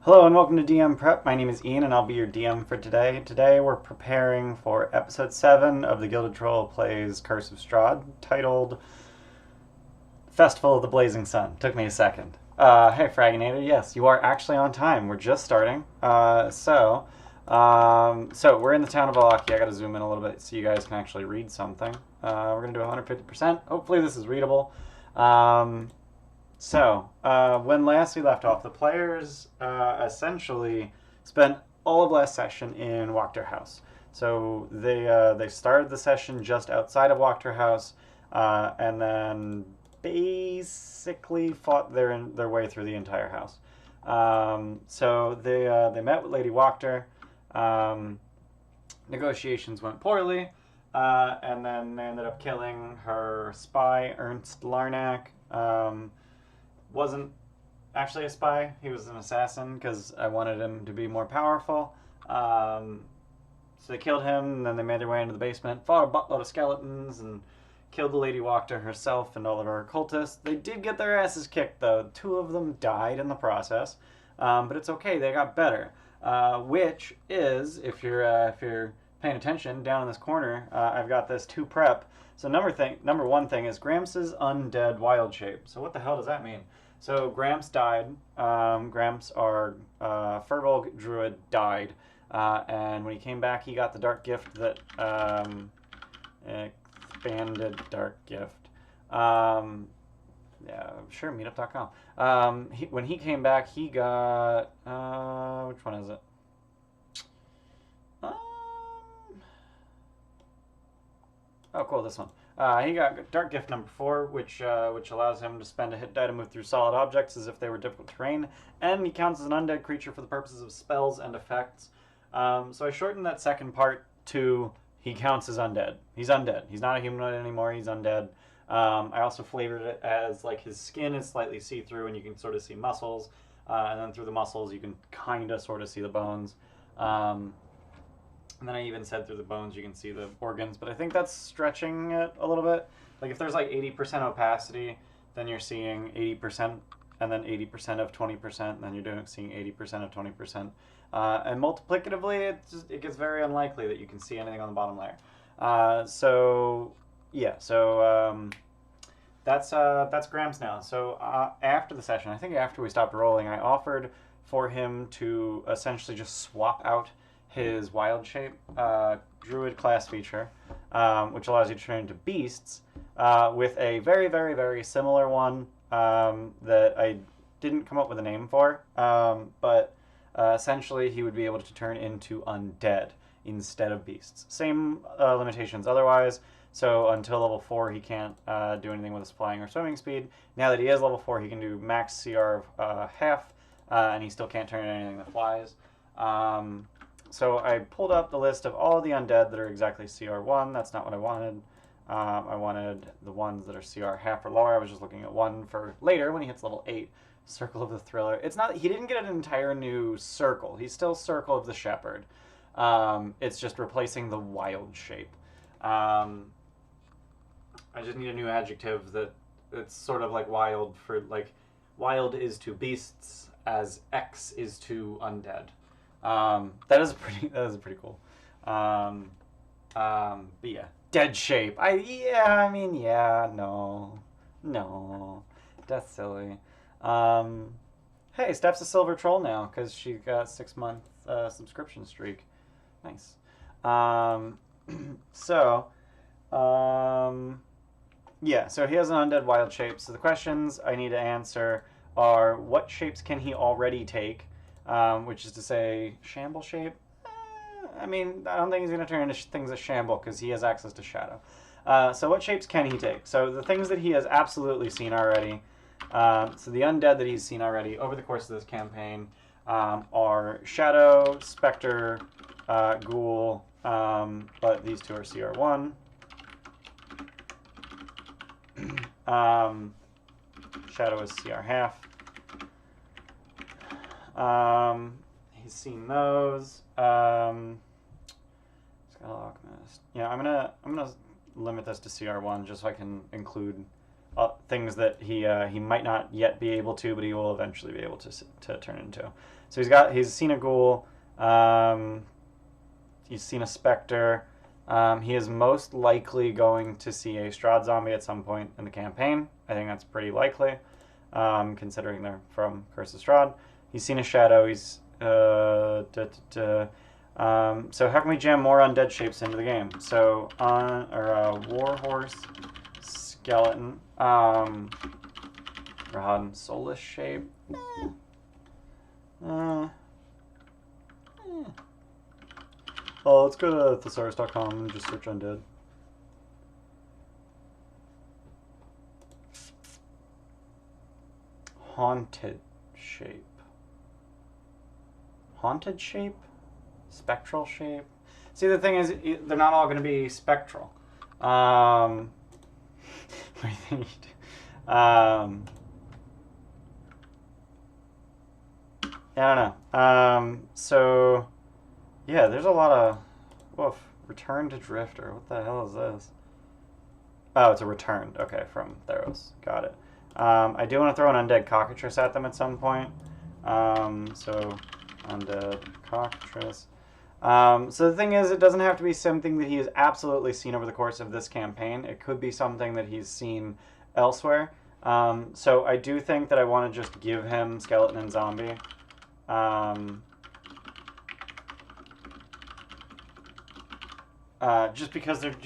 Hello and welcome to DM Prep. My name is Ian and I'll be your DM for today. Today we're preparing for episode 7 of the Gilded Troll Plays Curse of Strahd, titled Festival of the Blazing Sun. Took me a second. Hey Fraginator, yes, you are actually on time. We're just starting. So we're in the town of Valaki. I gotta zoom in a little bit so you guys can actually read something. We're gonna do 150%. Hopefully this is readable. When last we left off, the players essentially spent all of last session in Wachterhaus. So they started the session just outside of Wachterhaus, and then basically fought their way through the entire house. They met with Lady Wachter. Negotiations went poorly, and then they ended up killing her spy, Ernst Larnack. Wasn't actually a spy. He was an assassin because I wanted him to be more powerful. So they killed him, and then they made their way into the basement, fought a buttload of skeletons, and killed the Lady Wachter herself and all of her cultists. They did get their asses kicked, though. 2 of them died in the process, but it's okay. They got better. Which is, if you're paying attention, down in this corner, I've got this 2 prep. So number one thing is Gramps' undead wild shape. So what the hell does that mean? So Gramps died. Gramps, our Furbolg druid, died. And when he came back, he got the dark gift that expanded dark gift. Yeah, sure, meetup.com. When he came back, he got which one is it? Oh, cool, this one. He got Dark Gift number 4, which allows him to spend a hit die to move through solid objects as if they were difficult terrain, and he counts as an undead creature for the purposes of spells and effects. So I shortened that second part to he counts as undead. He's undead. He's not a humanoid anymore. He's undead. I also flavored it as like his skin is slightly see-through, and you can sort of see muscles, and then through the muscles you can kind of sort of see the bones. And then I even said through the bones you can see the organs, but I think that's stretching it a little bit. Like if there's like 80% opacity, then you're seeing 80%, and then 80% of 20%, and then you're seeing 80% of 20%. And multiplicatively, it gets very unlikely that you can see anything on the bottom layer. That's Grams now. So after the session, I think after we stopped rolling, I offered for him to essentially just swap out his wild shape druid class feature, which allows you to turn into beasts, with a very, very, very similar one that I didn't come up with a name for, but essentially he would be able to turn into undead instead of beasts. Same limitations otherwise, so until level 4 he can't do anything with his flying or swimming speed. Now that he is level 4, he can do max CR of half, and he still can't turn into anything that flies. So I pulled up the list of all of the undead that are exactly CR1. That's not what I wanted. I wanted the ones that are CR half or lower. I was just looking at one for later when he hits level 8. Circle of the Thriller. It's not. He didn't get an entire new circle. He's still Circle of the Shepherd. It's just replacing the wild shape. I just need a new adjective that it's sort of like wild for like wild is to beasts as X is to undead. That is pretty cool. But yeah, dead shape. No, that's silly. Hey, Steph's a silver troll now because she got 6-month subscription streak. Nice. Yeah, so he has an undead wild shape. So the questions I need to answer are: what shapes can he already take? Which is to say, shamble shape. I don't think he's going to turn into things that shamble because he has access to shadow. So what shapes can he take? So the things that he has absolutely seen already. So the undead that he's seen already over the course of this campaign are shadow, specter, ghoul, but these 2 are CR1. Shadow is CR half. He's seen those. Skeletal Alchemist. Yeah, I'm gonna limit this to CR1 just so I can include things that he might not yet be able to, but he will eventually be able to turn into. So he's seen a ghoul. He's seen a specter. He is most likely going to see a Strahd zombie at some point in the campaign. I think that's pretty likely, considering they're from Curse of Strahd. He's seen a shadow. He's so how can we jam more undead shapes into the game? So warhorse, skeleton, Rahad, soulless shape. Oh, let's go to thesaurus.com and just search undead. Haunted shape. Haunted shape? Spectral shape? See, the thing is, they're not all going to be spectral. What do you think? I don't know. So, yeah, there's a lot of... Woof. Return to Drifter. What the hell is this? Oh, it's a returned. Okay, from Theros. Got it. I do want to throw an undead cockatrice at them at some point. So, undead cockatrice. So the thing is, it doesn't have to be something that he has absolutely seen over the course of this campaign. It could be something that he's seen elsewhere. So I do think that I want to just give him skeleton and zombie. Just because they're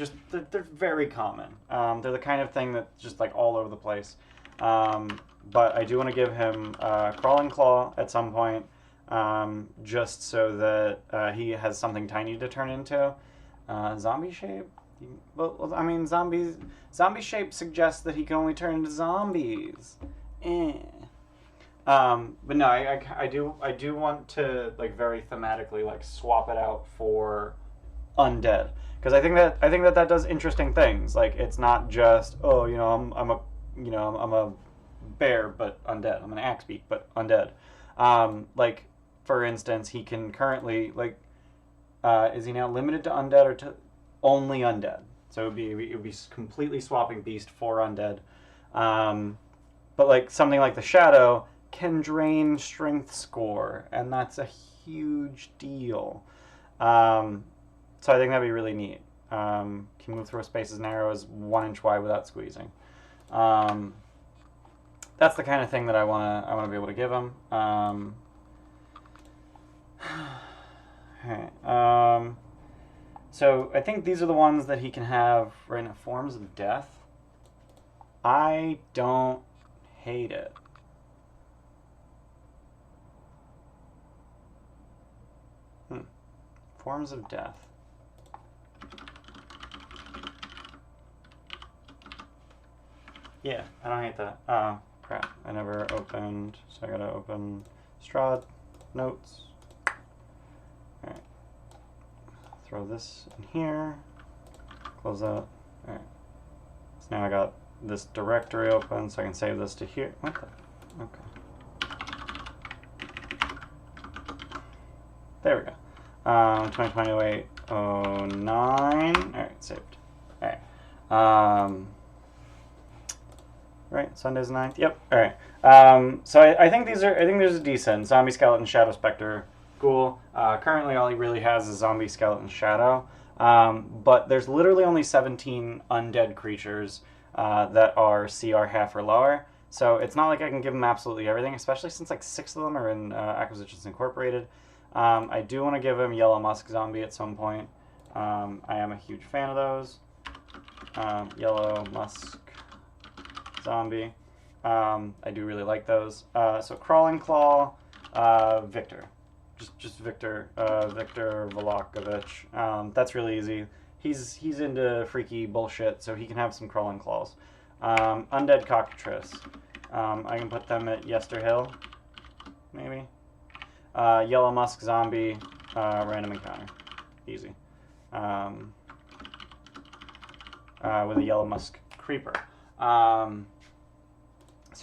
very common. They're the kind of thing that's just like all over the place. But I do want to give him Crawling Claw at some point, just so that he has something tiny to turn into. Zombie shape? Well, I mean, zombie shape suggests that he can only turn into zombies. But no, I do want to, like, very thematically, like, swap it out for undead, because I think that does interesting things. Like, it's not just, oh, you know, I'm a bear but undead. I'm an axe beak but undead. Like, for instance, he can currently, like, is he now limited to undead or to only undead? So it would be completely swapping beast for undead. But like something like the Shadow can drain strength score, and that's a huge deal. So I think that'd be really neat. Can move through space as narrow as 1 inch wide without squeezing. That's the kind of thing that I wanna be able to give him. Okay. So I think these are the ones that he can have right now. Forms of Death. I don't hate it. Forms of Death. Yeah, I don't hate that. Oh, crap. I never opened, so I gotta open Strahd notes. Alright. Throw this in here. Close that. Alright. So now I got this directory open, so I can save this to here. What the? Okay. There we go. 2020-08-09. Alright, saved. Alright. Right, Sunday's 9th. Yep. Alright. So I think there's a decent Zombie, Skeleton, Shadow, Spectre, Ghoul. Currently all he really has is Zombie, Skeleton, Shadow. But there's literally only 17 undead creatures that are CR half or lower. So it's not like I can give him absolutely everything, especially since like 6 of them are in Acquisitions Incorporated. I do want to give him Yellow Musk Zombie at some point. I am a huge fan of those. Yellow Musk Zombie. I do really like those. So Crawling Claw, Victor. Just Victor. Victor Volokovich. That's really easy. He's into freaky bullshit, so he can have some Crawling Claws. Undead Cockatrice. I can put them at Yesterhill, maybe. Yellow Musk Zombie, Random Encounter. Easy. With a Yellow Musk Creeper. So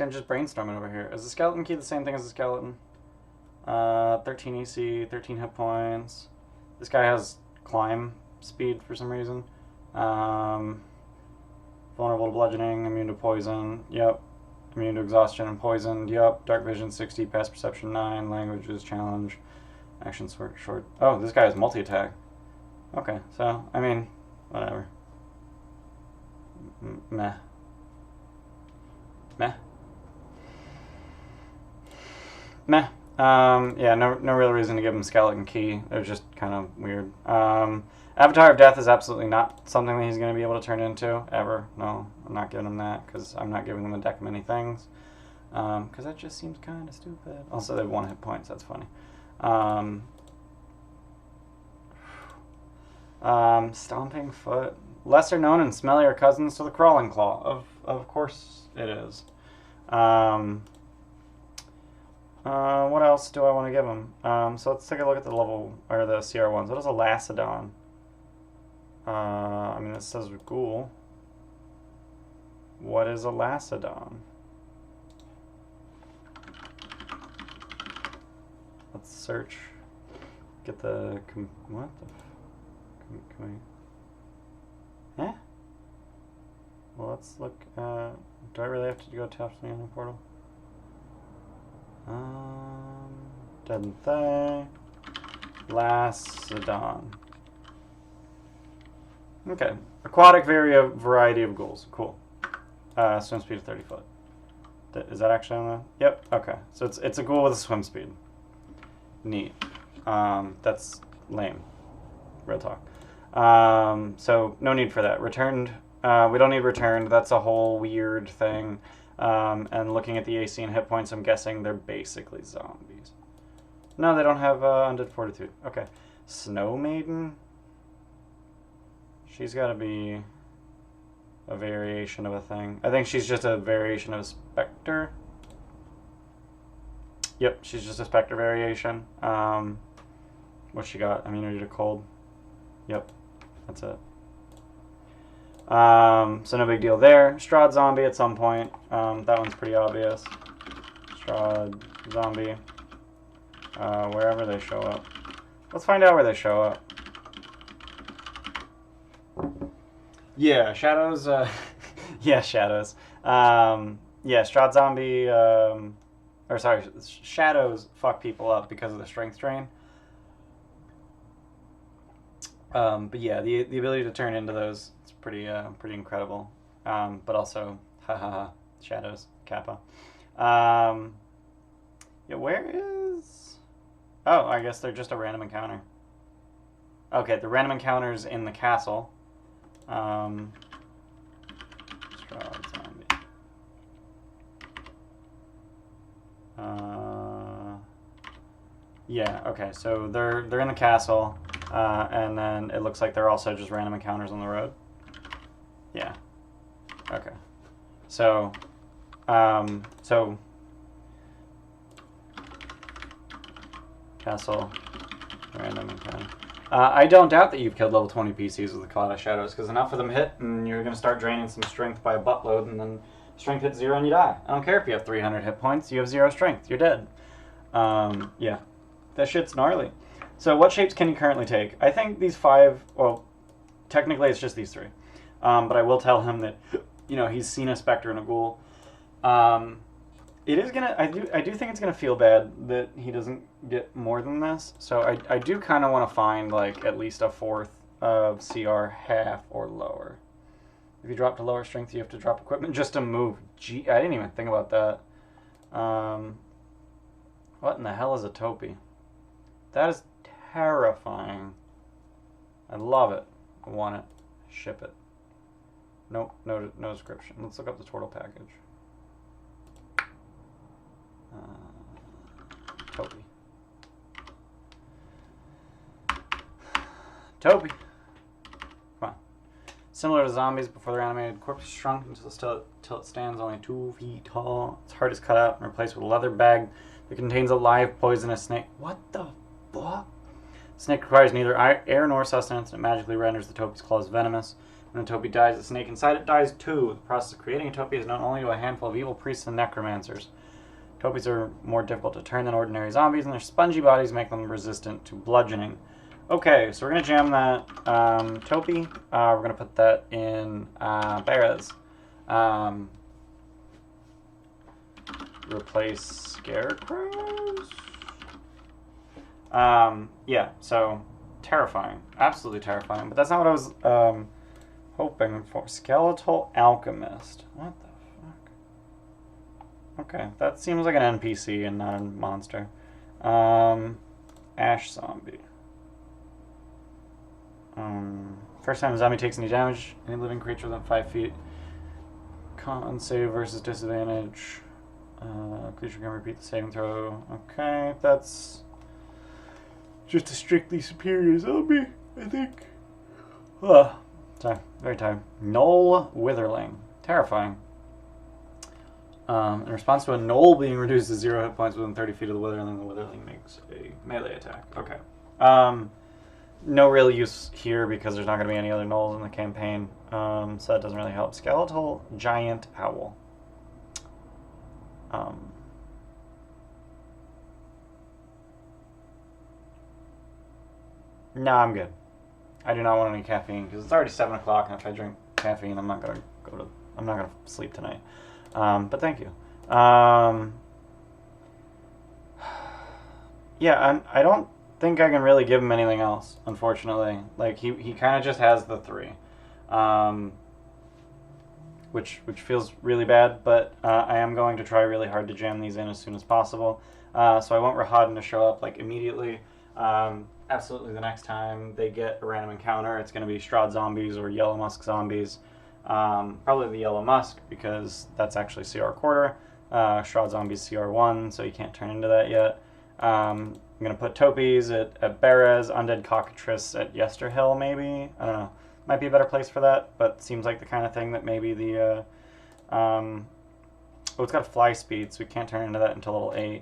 I'm just brainstorming over here. Is the Skeleton Key the same thing as the Skeleton? 13 EC, 13 hit points. This guy has climb speed for some reason. Vulnerable to bludgeoning, immune to poison. Yep. Immune to exhaustion and poisoned. Yup. Dark vision 60. Pass perception 9. Languages challenge. Action short. Oh, this guy has multi-attack. Okay, so, I mean, whatever. Meh. Yeah, no real reason to give him Skeleton Key. It was just kind of weird. Avatar of Death is absolutely not something that he's going to be able to turn into, ever. No, I'm not giving him that, because I'm not giving him a deck of many things. Because that just seems kind of stupid. Also, they have 1 hit points, that's funny. Stomping Foot. Lesser known and smellier cousins to the Crawling Claw. Of course it is. What else do I want to give him? So let's take a look at the level, or the CR ones. What is a Lacedon? I mean, it says Ghoul. What is a Lacedon? Let's search. Get the... What the... Can we... Eh? Well, let's look at... Do I really have to go tap something on the portal? Dead Thing. Lacedon. Okay. Aquatic variety of ghouls. Cool. Swim speed of 30 foot. Is that actually on the... Yep. Okay. So it's a ghoul with a swim speed. Neat. That's lame. Real talk. So no need for that. Returned. We don't need returned. That's a whole weird thing. And looking at the AC and hit points, I'm guessing they're basically zombies. No, they don't have Undead Fortitude. Okay. Snow Maiden? She's got to be a variation of a thing. I think she's just a variation of a Spectre. Yep, she's just a Spectre variation. What she got? Immunity to cold. Yep, that's it. So no big deal there. Strahd Zombie at some point. That one's pretty obvious. Strahd Zombie. Wherever they show up. Let's find out where they show up. Yeah, Shadows. Yeah, Shadows. Yeah, Strahd Zombie. Or sorry, Shadows fuck people up because of the strength drain. But yeah, the ability to turn into those is pretty incredible. But also, Shadows, Kappa. Yeah, where is... Oh, I guess they're just a random encounter. Okay, the random encounters in the castle. Strahd Zombie. Yeah, okay, so they're in the castle. And then it looks like they're also just random encounters on the road. Yeah. Okay. So, castle, random encounter. I don't doubt that you've killed level 20 PCs with the Cloud of Shadows, because enough of them hit, and you're going to start draining some strength by a buttload, and then strength hits 0 and you die. I don't care if you have 300 hit points, you have 0 strength, you're dead. Yeah. That shit's gnarly. So what shapes can he currently take? I think these 5, well, technically it's just these 3. But I will tell him that, you know, he's seen a Spectre and a Ghoul. It is gonna, I do think it's gonna feel bad that he doesn't get more than this. So I do kind of want to find, like, at least a 4th of CR half or lower. If you drop to lower strength, you have to drop equipment just to move. Gee, I didn't even think about that. What in the hell is a Topi? That is terrifying. I love it. I want it. Ship it. Nope, no description. Let's look up the turtle package. Topi. Topi. Come on. Similar to zombies before their animated corpse shrunk until it stands only 2 feet tall. Its heart is cut out and replaced with a leather bag that contains a live poisonous snake. What the fuck? Snake requires neither air nor sustenance, and it magically renders the Topi's claws venomous. When a Topi dies, the snake inside it dies too. The process of creating a Topi is known only to a handful of evil priests and necromancers. Topis are more difficult to turn than ordinary zombies, and their spongy bodies make them resistant to bludgeoning. Okay, so we're going to jam that Topi. We're going to put that in Beres. replace scarecrows. Yeah, so terrifying, absolutely terrifying. But that's not what I was hoping for. Skeletal alchemist. What the fuck? Okay, that seems like an NPC and not a monster. Ash zombie. First time a zombie takes any damage, any living creature within 5 feet. Con save versus disadvantage. Creature can repeat the saving throw. Okay, that's just a strictly superior zombie, I think. Sorry, very tired. Gnoll Witherling. Terrifying. In response to a gnoll being reduced to 0 hit points within 30 feet of the Witherling, the Witherling makes a melee attack. Okay. No real use here because there's not going to be any other gnolls in the campaign, so that doesn't really help. Skeletal Giant Owl. No, I'm good. I do not want any caffeine because it's already 7 o'clock, and if I drink caffeine, I'm not gonna sleep tonight. But thank you. Yeah, I don't think I can really give him anything else, unfortunately. Like he kind of just has the 3, which feels really bad. But I am going to try really hard to jam these in as soon as possible. So I want Rahadin to show up like immediately. Absolutely, the next time they get a random encounter, it's going to be Strahd zombies or Yellow Musk zombies. Probably the Yellow Musk because that's actually CR quarter. Strahd zombies CR1, so you can't turn into that yet. I'm going to put Topies at Berez, Undead Cockatrice at Yesterhill, maybe. I don't know. Might be a better place for that, but seems like the kind of thing that maybe the... oh, it's got fly speed, so we can't turn into that until level 8.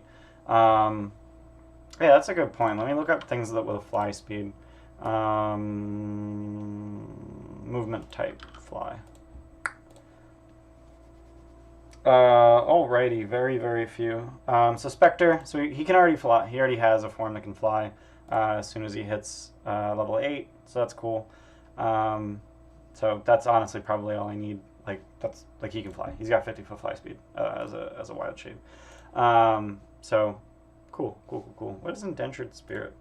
Yeah, that's a good point. Let me look up things with a fly speed. Movement type, fly. Alrighty, very, very few. So Spectre, so he can already fly. He already has a form that can fly as soon as he hits level 8, so that's cool. So that's honestly probably all I need. Like he can fly. He's got 50-foot fly speed as a wild shape. So cool. What is Indentured Spirit?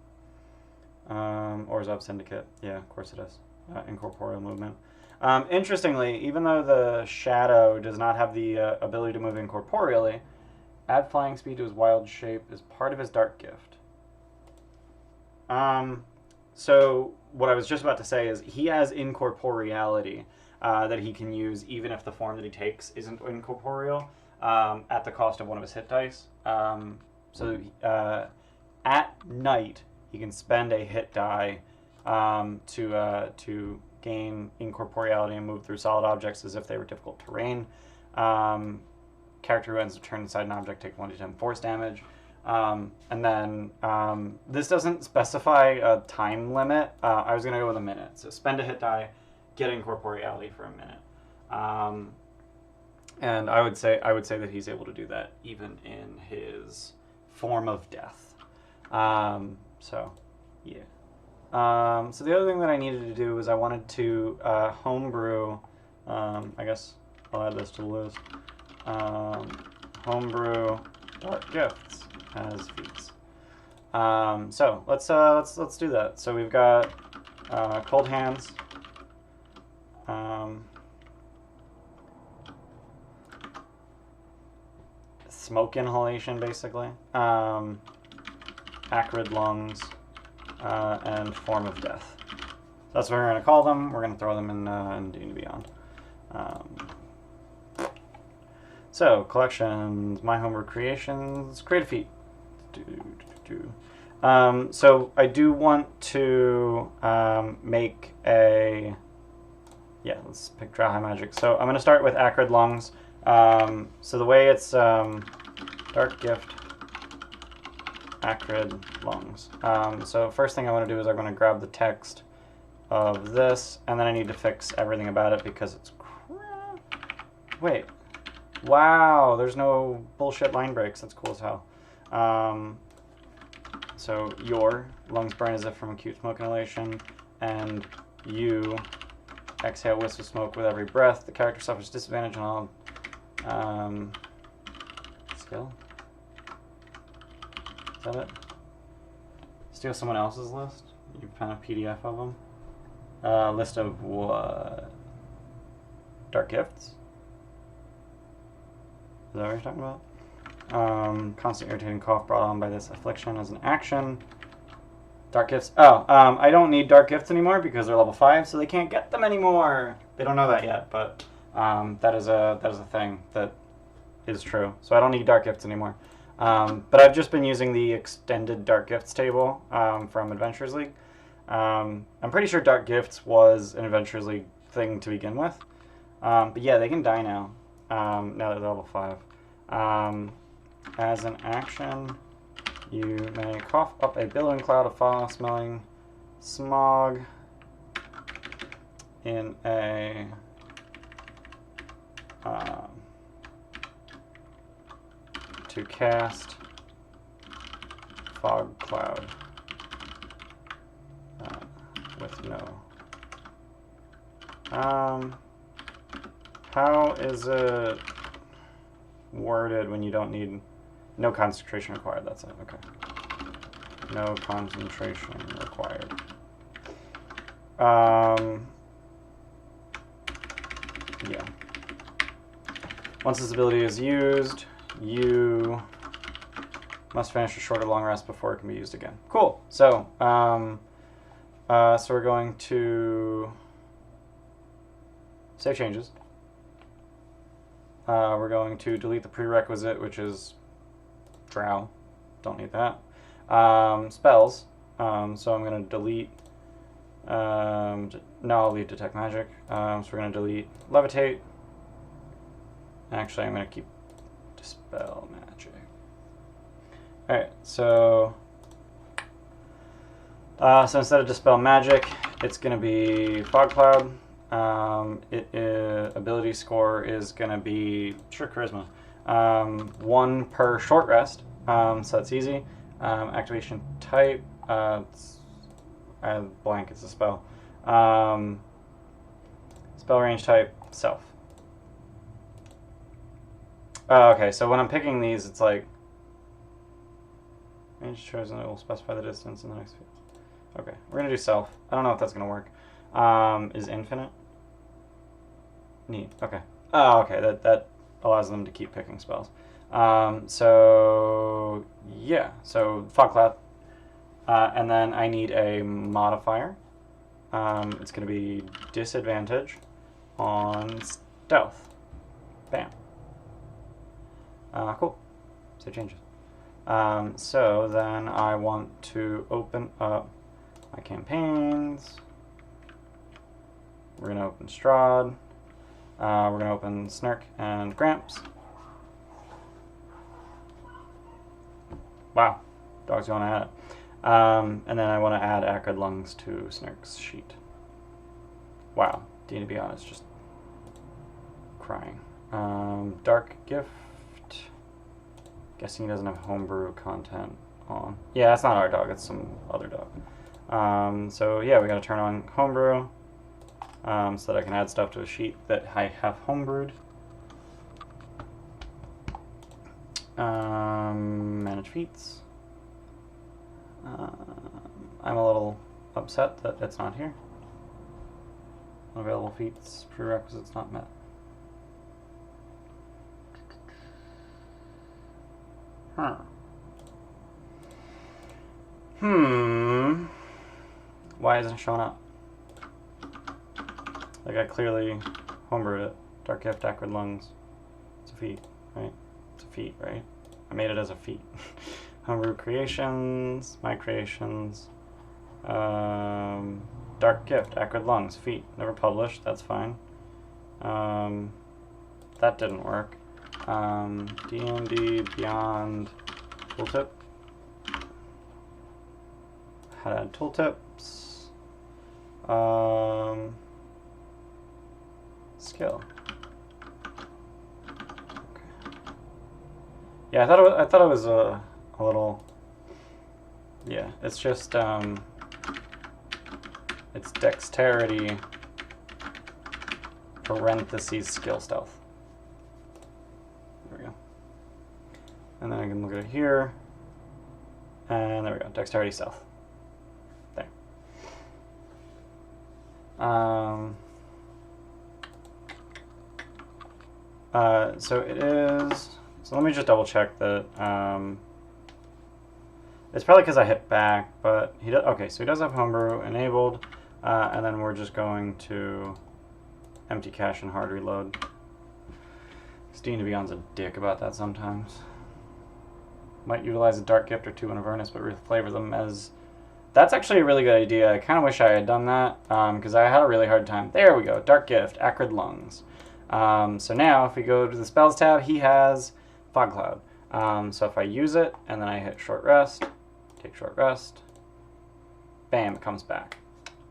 Or is Up Syndicate? Yeah, of course it is. Incorporeal movement. Interestingly, even though the Shadow does not have the ability to move incorporeally, add flying speed to his wild shape is part of his Dark Gift. So what I was just about to say is he has incorporeality that he can use even if the form that he takes isn't incorporeal at the cost of one of his hit dice. So at night, he can spend a hit die to gain incorporeality and move through solid objects as if they were difficult terrain. Character who ends the turn inside an object take 1d10 force damage. And then this doesn't specify a time limit. I was going to go with a minute. So spend a hit die, get incorporeality for a minute. And I would say that he's able to do that even in his form of death. So yeah. So the other thing that I needed to do was I wanted to homebrew, I guess I'll add this to the list, homebrew Dark Gifts as feats. So let's do that. So we've got Cold Hands, smoke inhalation basically, acrid lungs, and Form of Death. That's what we're going to call them. We're going to throw them in D&D Beyond. So, collections, My Homebrew Creations, create a feat. So, I do want to make a... Yeah, let's pick Dry High Magic. So, I'm going to start with Acrid Lungs. So, the way it's Dark Gift, Acrid Lungs. So first thing I want to do is I'm going to grab the text of this, and then I need to fix everything about it because it's crap. Wait. Wow, there's no bullshit line breaks. That's cool as hell. So your lungs burn as if from acute smoke inhalation, and you exhale wisps of smoke with every breath. The character suffers disadvantage on all Skill? Is that it? Steal someone else's list? You found a PDF of them? List of what? Dark Gifts? Is that what you're talking about? Constant irritating cough brought on by this affliction as an action. Dark Gifts. Oh, I don't need Dark Gifts anymore because they're level 5, so they can't get them anymore. They don't know that yet, but that is a thing that is true. So I don't need Dark Gifts anymore. But I've just been using the extended Dark Gifts table from Adventures League. I'm pretty sure Dark Gifts was an Adventures League thing to begin with. But yeah, they can die now. Now that they're level 5. As an action, you may cough up a billowing cloud of foul-smelling smog in a to cast fog cloud with no. How is it worded when you don't need no concentration required? That's it. Okay. No concentration required. Yeah. Once this ability is used, you must finish a short or long rest before it can be used again. Cool. So, so we're going to save changes. We're going to delete the prerequisite, which is drow. Don't need that. Spells. So I'm going to delete. No, I'll leave detect magic. So we're going to delete levitate. Actually, I'm going to keep dispel magic. Alright, so instead of dispel magic, it's going to be fog cloud. Ability score is going to be charisma. 1 per short rest, so that's easy. Activation type, blank, it's a spell. Spell range type, self. Okay, so when I'm picking these, it's like range chosen, it will specify the distance in the next field. Okay, we're going to do self. I don't know if that's going to work. Is infinite? Neat. Okay. Oh, okay. That allows them to keep picking spells. So yeah. So fog cloud, and then I need a modifier. It's going to be disadvantage on stealth. Bam. Cool. So changes. So then I want to open up my campaigns. We're going to open Strahd. We're going to open Snark and Gramps. Wow, dog's going at it. And then I want to add acrid lungs to Snark's sheet. Wow, to be honest, just crying. Dark gift. Guessing he doesn't have homebrew content on. Yeah, that's not our dog, it's some other dog. So yeah, we got to turn on homebrew. So that I can add stuff to a sheet that I have homebrewed. Manage feats. I'm a little upset that it's not here. Available feats, prerequisites not met. Huh. Why isn't it showing up? Like I clearly homebrewed it. Dark gift, acrid lungs. It's a feat, right? It's a feat, right? I made it as a feat. Homebrew creations, my creations. Dark gift, acrid lungs, feat. Never published, that's fine. That didn't work. D&D Beyond tooltip. How to add tooltips. Skill. Okay. Yeah, I thought it was a little. Yeah, it's just it's dexterity parentheses skill stealth. There we And then I can look at it here. And there we go, dexterity stealth. There. So it is, so let me just double check that, it's probably because I hit back, but he does, okay, so he does have homebrew enabled, and then we're just going to empty cache and hard reload. Steam Beyond's a dick about that sometimes. Might utilize a dark gift or two in Avernus, but reflavor them as... That's actually a really good idea. I kind of wish I had done that, because I had a really hard time. There we go, dark gift, acrid lungs. So now, if we go to the spells tab, he has fog cloud. So if I use it, and then I hit short rest, take short rest, bam, it comes back.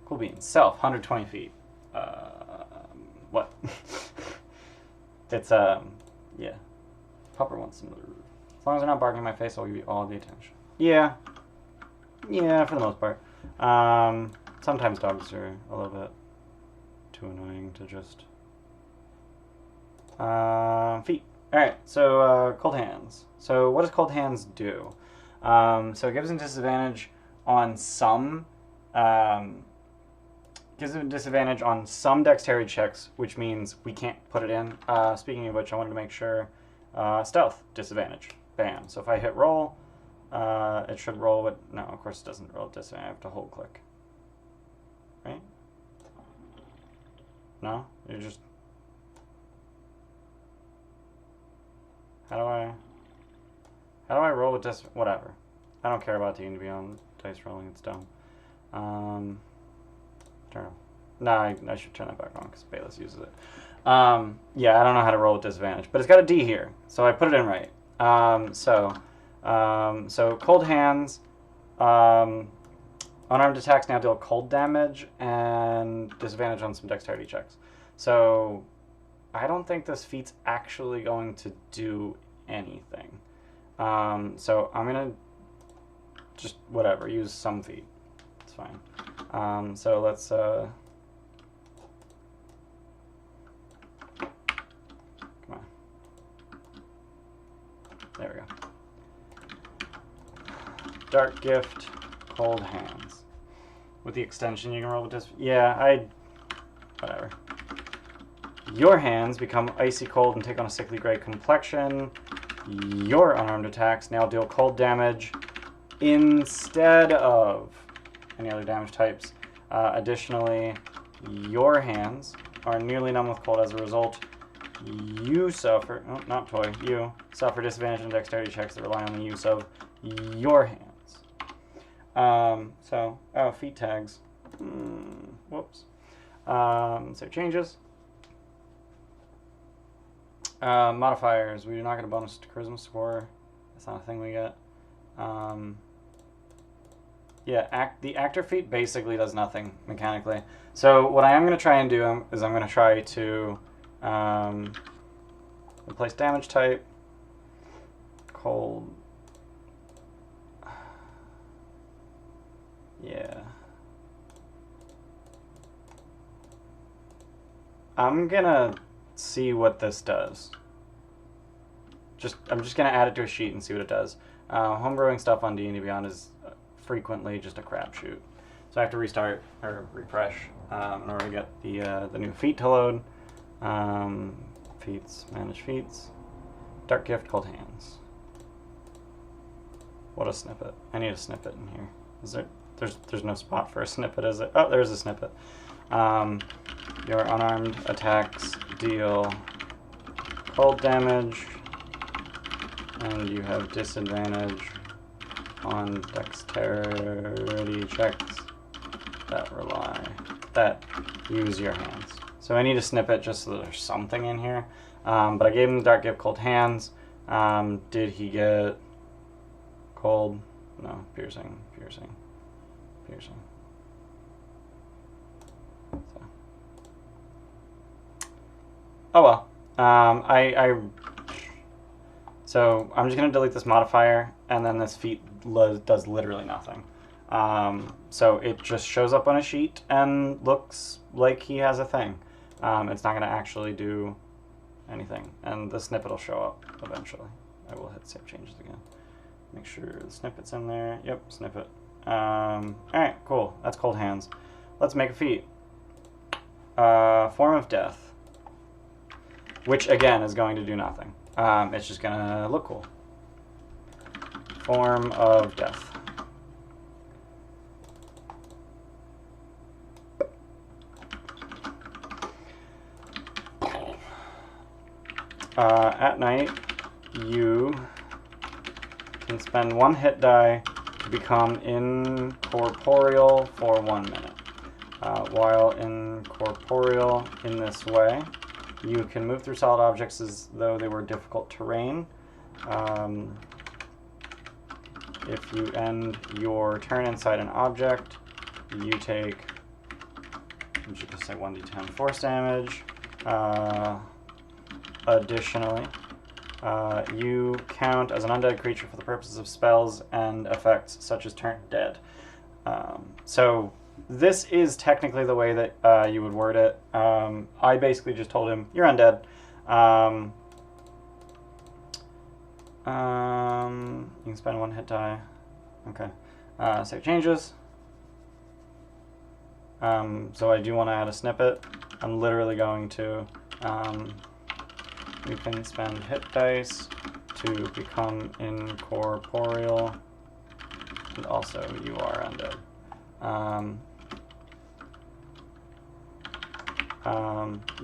Cool beans. Self, 120 feet. What? It's, yeah. Pupper wants some... As long as they're not barking in my face, I'll give you all the attention. Yeah. Yeah, for the most part. Sometimes dogs are a little bit too annoying to just... feet. Alright, so Cold Hands. So what does Cold Hands do? So it gives him disadvantage on some... gives him disadvantage on some dexterity checks, which means we can't put it in. Speaking of which, I wanted to make sure... stealth, disadvantage. Bam. So if I hit roll, it should roll with... No, of course it doesn't roll with disadvantage. I have to hold click. Right? No? You just... How do I roll with dis... Whatever. I don't care about D&D Beyond dice rolling. It's dumb. Turn on. No, I should turn that back on because Bayless uses it. Yeah, I don't know how to roll with disadvantage, but it's got a D here, so I put it in right. So Cold Hands, unarmed attacks now deal cold damage and disadvantage on some dexterity checks. So I don't think this feat's actually going to do anything. So I'm gonna just whatever, use some feat. It's fine. So let's come on. There we go. Dark Gift, Cold Hands. With the extension you can roll with this. Yeah, whatever. Your hands become icy cold and take on a sickly gray complexion. Your unarmed attacks now deal cold damage instead of any other damage types. Additionally, your hands are nearly numb with cold. As a result, you suffer, oh, not toy, you suffer disadvantage in dexterity checks that rely on the use of your hands. Feat tags. Whoops. So changes. Modifiers. We do not get a bonus to charisma score. That's not a thing we get. Yeah, the actor feat basically does nothing mechanically. So what I am going to try and do is I'm going to try to replace damage type. Cold. Yeah. I'm going to see what this does. I'm just going to add it to a sheet and see what it does. Homebrewing stuff on D&D Beyond is frequently just a crapshoot. So I have to restart or refresh in order to get the new feat to load. Feats, manage feats. Dark Gift, Cold Hands. What a snippet. I need a snippet in here. Is there? There's no spot for a snippet, is it? Oh, there's a snippet. Your unarmed attacks deal cold damage, and you have disadvantage on dexterity checks that use your hands. So I need a snippet just so that there's something in here. But I gave him the Dark Gift, Cold Hands. Did he get cold? No, piercing. So. Oh well. So I'm just gonna delete this modifier, and then this feat does literally nothing. So it just shows up on a sheet and looks like he has a thing. It's not gonna actually do anything, and the snippet will show up eventually. I will hit save changes again. Make sure the snippet's in there. Yep, snippet. Alright, cool. That's cold hands. Let's make a feat. Form of death. Which, again, is going to do nothing. It's just going to look cool. Form of death. At night, you can spend 1 hit die to become incorporeal for 1 minute. While incorporeal in this way, you can move through solid objects as though they were difficult terrain. If you end your turn inside an object, you take, I'm just going to say 1d10 force damage. Additionally, you count as an undead creature for the purposes of spells and effects such as turn dead. So this is technically the way that you would word it. I basically just told him, you're undead. You can spend 1 hit die. Okay. Save changes. So I do want to add a snippet. I'm literally going to... you can spend hit dice to become incorporeal, and also you are undead.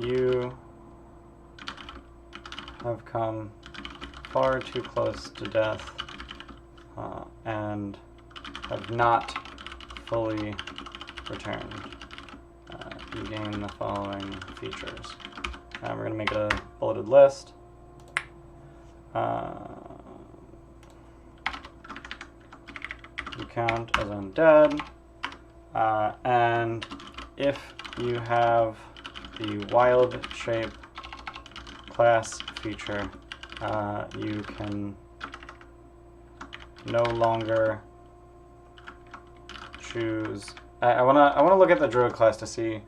You have come far too close to death and have not fully returned. You gain the following features. We're going to make a bulleted list. You count as undead. And if you have the wild shape class feature, you can no longer choose. I wanna look at the druid class to see.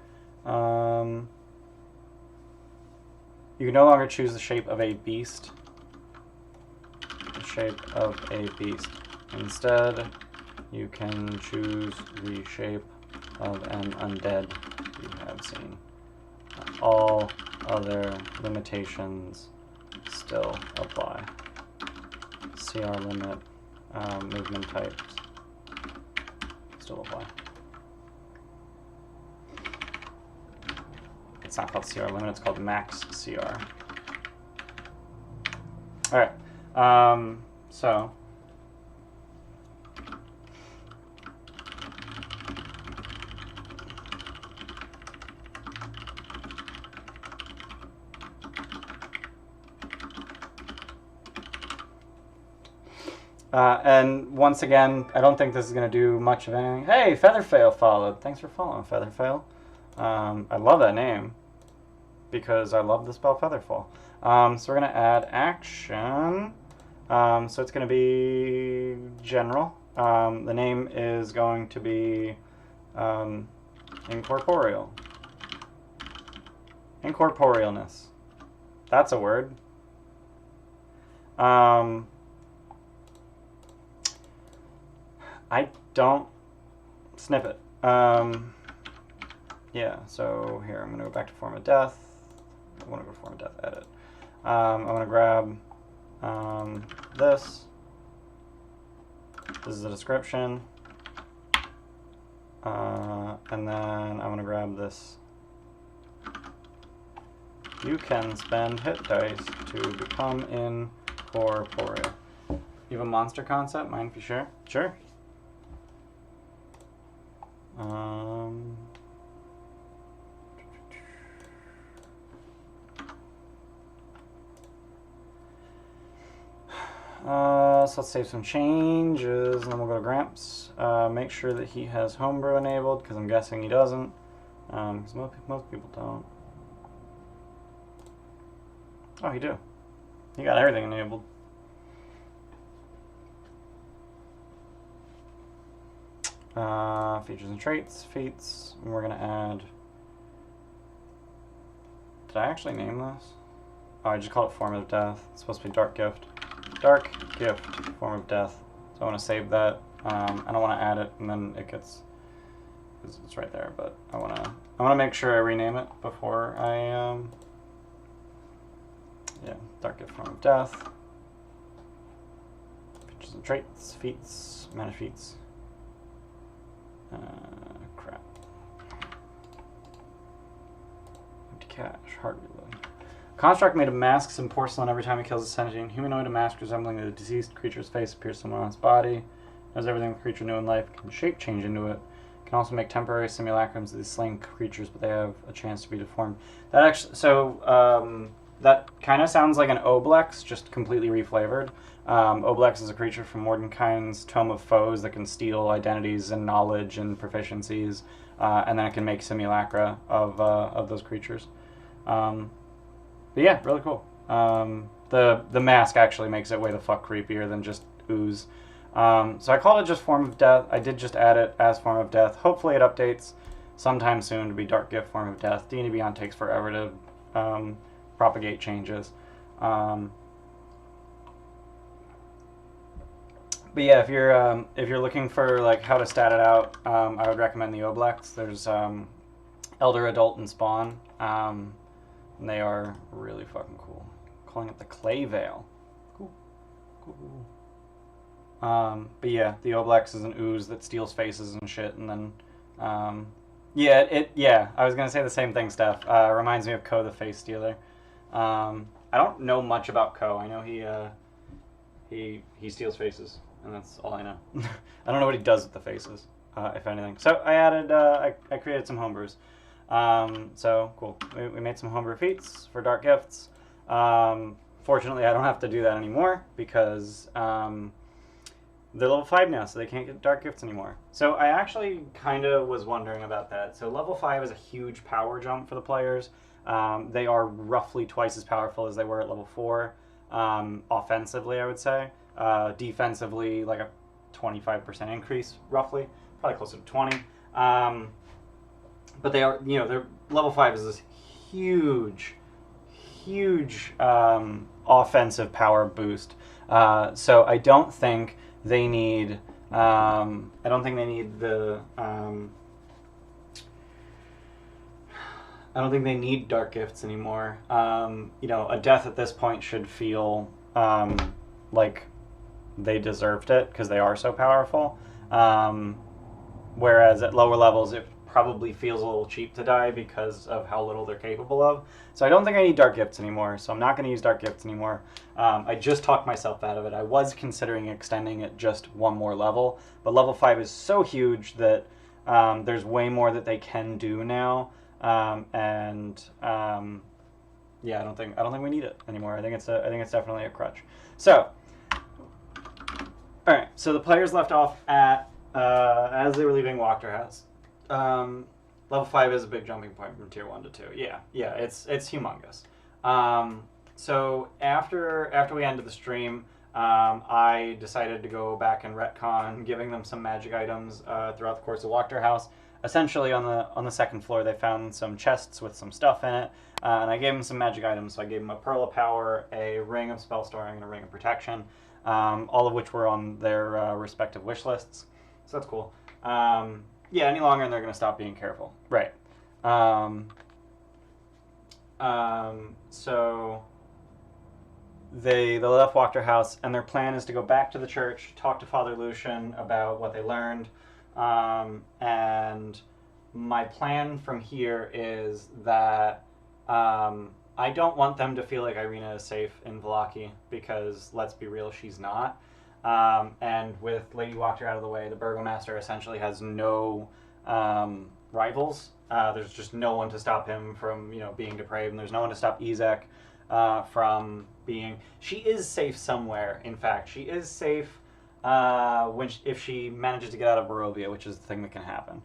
You can no longer choose the shape of a beast. The shape of a beast. Instead, you can choose the shape of an undead you have seen. All other limitations still apply. CR limit, movement types still apply. It's not called CR limit, it's called max CR. Alright, so and once again, I don't think this is going to do much of anything. Hey, Featherfail followed. Thanks for following, Featherfail. I love that name because I love the spell Featherfall. So we're going to add action. So it's going to be general. The name is going to be incorporeal. Incorporealness. That's a word. I don't snip it. Yeah, so here I'm going to go back to form of death. I want to go to form of death, edit. I'm going to grab this. This is the description. And then I'm going to grab this. You can spend hit dice to become incorporeal. You have a monster concept? Mind if you share? Sure. So let's save some changes, and then we'll go to Gramps. Make sure that he has homebrew enabled, because I'm guessing he doesn't. Because most people don't. Oh, he do. He got everything enabled. Features and traits, feats, and we're going to add... Did I actually name this? Oh, I just called it Form of Death. It's supposed to be Dark Gift. Dark Gift, Form of Death. So I want to save that. I don't want to add it, and then it gets... It's right there, but I want to make sure I rename it before I... yeah, Dark Gift, Form of Death. Features and traits, feats, mana feats. Crap. Empty cache, hard reload. Construct made of masks and porcelain. Every time he kills a sentient humanoid, a mask resembling the deceased creature's face appears somewhere on its body. Knows everything the creature knew in life. Can shape change into it. Can also make temporary simulacrums of these slain creatures, but they have a chance to be deformed. That actually, so that kind of sounds like an Oblex, just completely reflavored. Oblex is a creature from Mordenkainen's Tome of Foes that can steal identities and knowledge and proficiencies, and then it can make simulacra of those creatures. But yeah, really cool. The mask actually makes it way the fuck creepier than just ooze. So I called it just Form of Death. I did just add it as Form of Death. Hopefully it updates sometime soon to be Dark Gift, Form of Death. D&D Beyond takes forever to propagate changes. But yeah, if you're looking for like how to stat it out, I would recommend the Oblex. There's Elder, Adult, and Spawn. And they are really fucking cool. Calling it the Clay Veil. Cool. But yeah, the Oblex is an ooze that steals faces and shit, and then, yeah, I was gonna say the same thing, Steph. Reminds me of Ko the Face Stealer. I don't know much about Ko. I know he steals faces, and that's all I know. I don't know what he does with the faces, if anything. So I added, I created some homebrews. So cool. We made some homebrew feats for Dark Gifts. Fortunately, I don't have to do that anymore because they're level 5 now, so they can't get Dark Gifts anymore. So I actually kind of was wondering about that. So level 5 is a huge power jump for the players. They are roughly twice as powerful as they were at level 4. Offensively, I would say. Defensively, like a 25% increase, roughly. Probably closer to 20. But they are, their level 5 is this huge offensive power boost. So I don't think they need. I don't think they need the. I don't think they need Dark Gifts anymore. A death at this point should feel like they deserved it because they are so powerful. Whereas at lower levels, it probably feels a little cheap to die because of how little they're capable of. So I don't think I need Dark Gifts anymore, so I'm not going to use Dark Gifts anymore. I just talked myself out of it. I was considering extending it just one more level, but level 5 is so huge that there's way more that they can do now. Yeah, I don't think we need it anymore. I think it's definitely a crutch. So, all right. So the players left off at as they were leaving Wachterhaus. Level 5 is a big jumping point from tier 1 to 2. Yeah, it's humongous. So after we ended the stream, I decided to go back and retcon, giving them some magic items throughout the course of Wachterhaus. Essentially, on the second floor, they found some chests with some stuff in it, and I gave them some magic items. So I gave them a Pearl of Power, a Ring of Spell Storing, and a Ring of Protection, all of which were on their respective wish lists. So that's cool. Yeah, any longer and they're going to stop being careful. Right. So they left Wachterhaus, and their plan is to go back to the church, talk to Father Lucian about what they learned. And my plan from here is that I don't want them to feel like Irina is safe in Vallaki, because let's be real, she's not. And with Lady Wachter out of the way, the Burgomaster essentially has no rivals. There's just no one to stop him from, being depraved, and there's no one to stop Ezek from being... She is safe somewhere, in fact. She is safe if she manages to get out of Barovia, which is the thing that can happen.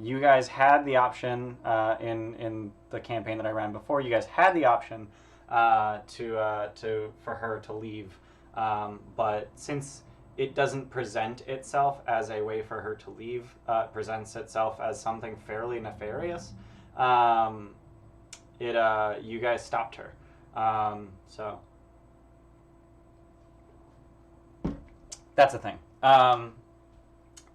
You guys had the option in the campaign that I ran before. You guys had the option for her to leave, but since it doesn't present itself as a way for her to leave, it presents itself as something fairly nefarious. You guys stopped her. So that's a thing.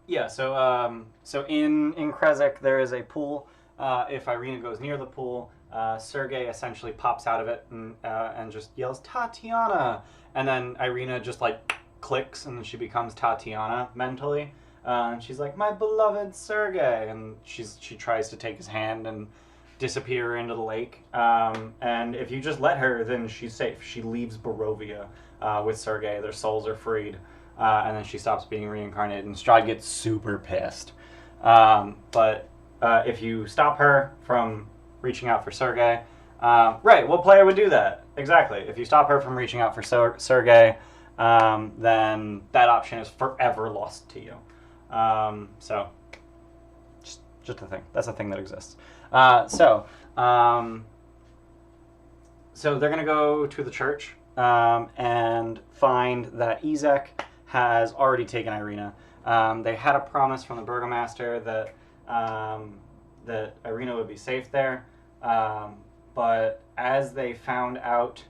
Yeah, so in Krezek there is a pool. If Irina goes near the pool, Sergei essentially pops out of it and just yells Tatiana, and then Irina just like clicks and then she becomes Tatiana mentally. And she's like, my beloved Sergei, and she tries to take his hand and disappear into the lake. And if you just let her, then she's safe. She leaves Barovia with Sergei. Their souls are freed. And then she stops being reincarnated, and Strahd gets super pissed. But if you stop her from reaching out for Sergei, right, what player would do that? Exactly. If you stop her from reaching out for Sergei, then that option is forever lost to you. So, just a thing. That's a thing that exists. So they're going to go to the church and find that Izek has already taken Irina. They had a promise from the burgomaster that that Irina would be safe there, but as they found out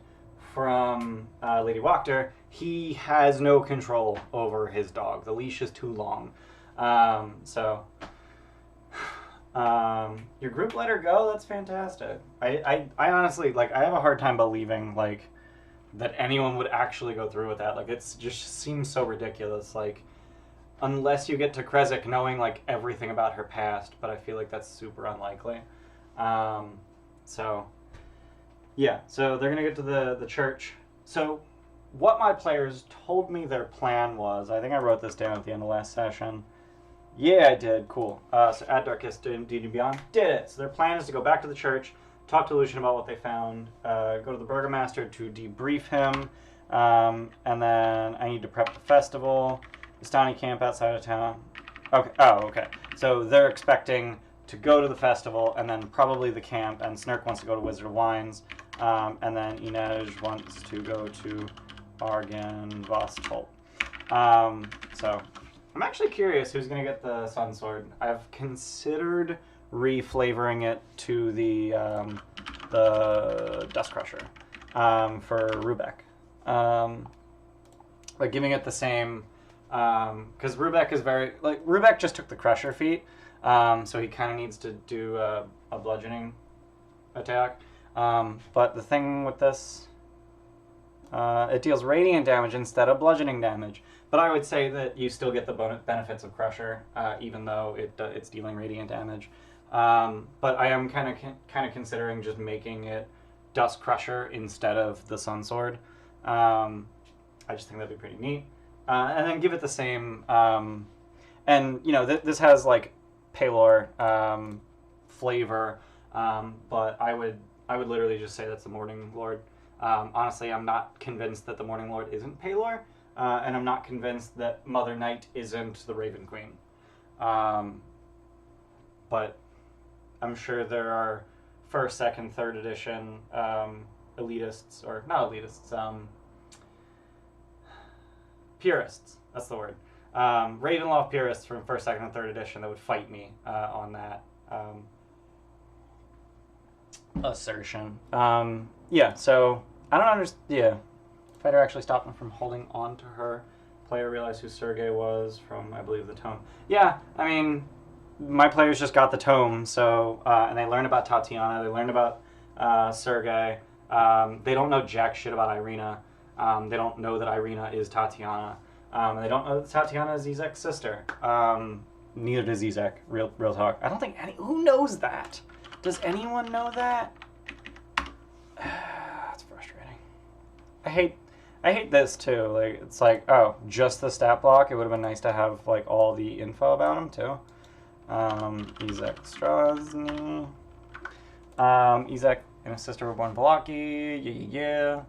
from Lady Wachter, he has no control over his dog. The leash is too long. Your group let her go? That's fantastic. I honestly, like, I have a hard time believing, like, that anyone would actually go through with that. Like, it's just seems so ridiculous. Like, unless you get to Krezek knowing, like, everything about her past, but I feel like that's super unlikely. So they're going to get to the church. So what my players told me their plan was, I think I wrote this down at the end of last session. Yeah, I did. Cool. So at Darkest D&D Beyond, did it. So their plan is to go back to the church, talk to Lucian about what they found, go to the burgomaster to debrief him, and then I need to prep the festival, the Stani camp outside of town. Okay. Oh, okay. So they're expecting to go to the festival, and then probably the camp, and Snurk wants to go to Wizard of Wines, and then Inej wants to go to Argan Vostholt. So I'm actually curious who's going to get the Sun Sword. I've considered reflavoring it to the Dust Crusher for Rubek. Like giving it the same, because Rubek is very, like, Rubek just took the Crusher feat, so he kind of needs to do a bludgeoning attack. But the thing with this, it deals radiant damage instead of bludgeoning damage. But I would say that you still get the benefits of Crusher, even though it's dealing radiant damage. But I am kind of considering just making it Dust Crusher instead of the Sun Sword. I just think that'd be pretty neat. And then give it the same. And you know, this has like Palor flavor, but I would literally just say that's the Morning Lord. Honestly, I'm not convinced that the Morning Lord isn't Palor. And I'm not convinced that Mother Night isn't the Raven Queen. But I'm sure there are first, second, third edition elitists, or not elitists, purists. That's the word. Ravenloft purists from first, second, and third edition that would fight me on that assertion. Yeah, so I don't understand. Yeah. Fighter actually stopped him from holding on to her. Player realized who Sergei was from, I believe, the tome. Yeah, I mean, my players just got the tome, so and they learned about Tatiana. They learned about Sergei. They don't know jack shit about Irina. They don't know that Irina is Tatiana. And they don't know that Tatiana is Izek's sister. Neither does Izek. Real talk. I don't think who knows that. Does anyone know that? That's frustrating. I hate this too. Like, it's like, oh, just the stat block. It would have been nice to have like all the info about him too. Izek Strozny. Izek and his sister were born Valaki. Yeah.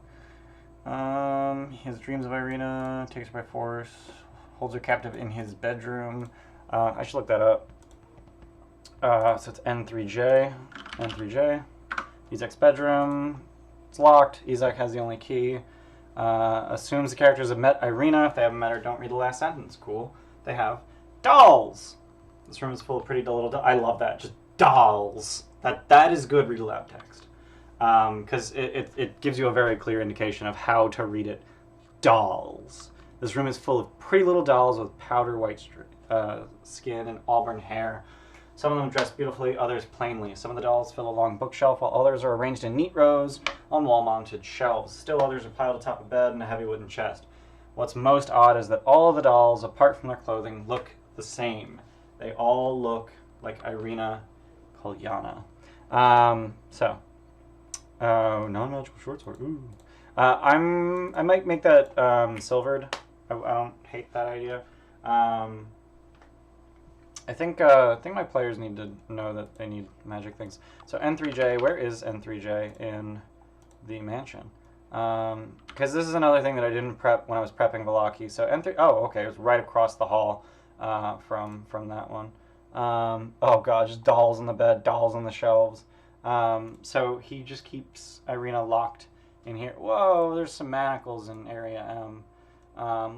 His dreams of Irina, takes her by force, holds her captive in his bedroom. I should look that up. So it's N3J. Izek's bedroom. It's locked. Izek has the only key. Assumes the characters have met Irina. If they haven't met her, don't read the last sentence. Cool. They have. Dolls! This room is full of pretty little dolls. I love that. Just dolls. That is good read aloud text. Because it gives you a very clear indication of how to read it. Dolls. This room is full of pretty little dolls with powder white skin and auburn hair. Some of them dressed beautifully, others plainly. Some of the dolls fill a long bookshelf, while others are arranged in neat rows on wall-mounted shelves. Still others are piled atop a bed in a heavy wooden chest. What's most odd is that all of the dolls, apart from their clothing, look the same. They all look like Irina Kolyana. Non-magical short sword. Ooh. I might make that silvered. I don't hate that idea. I think my players need to know that they need magic things. So N3J, where is N3J in the mansion? Because this is another thing that I didn't prep when I was prepping Velaki. So N3, oh, okay, it was right across the hall from that one. Oh god, just dolls on the bed, dolls on the shelves. So he just keeps Irina locked in here. Whoa, there's some manacles in area M.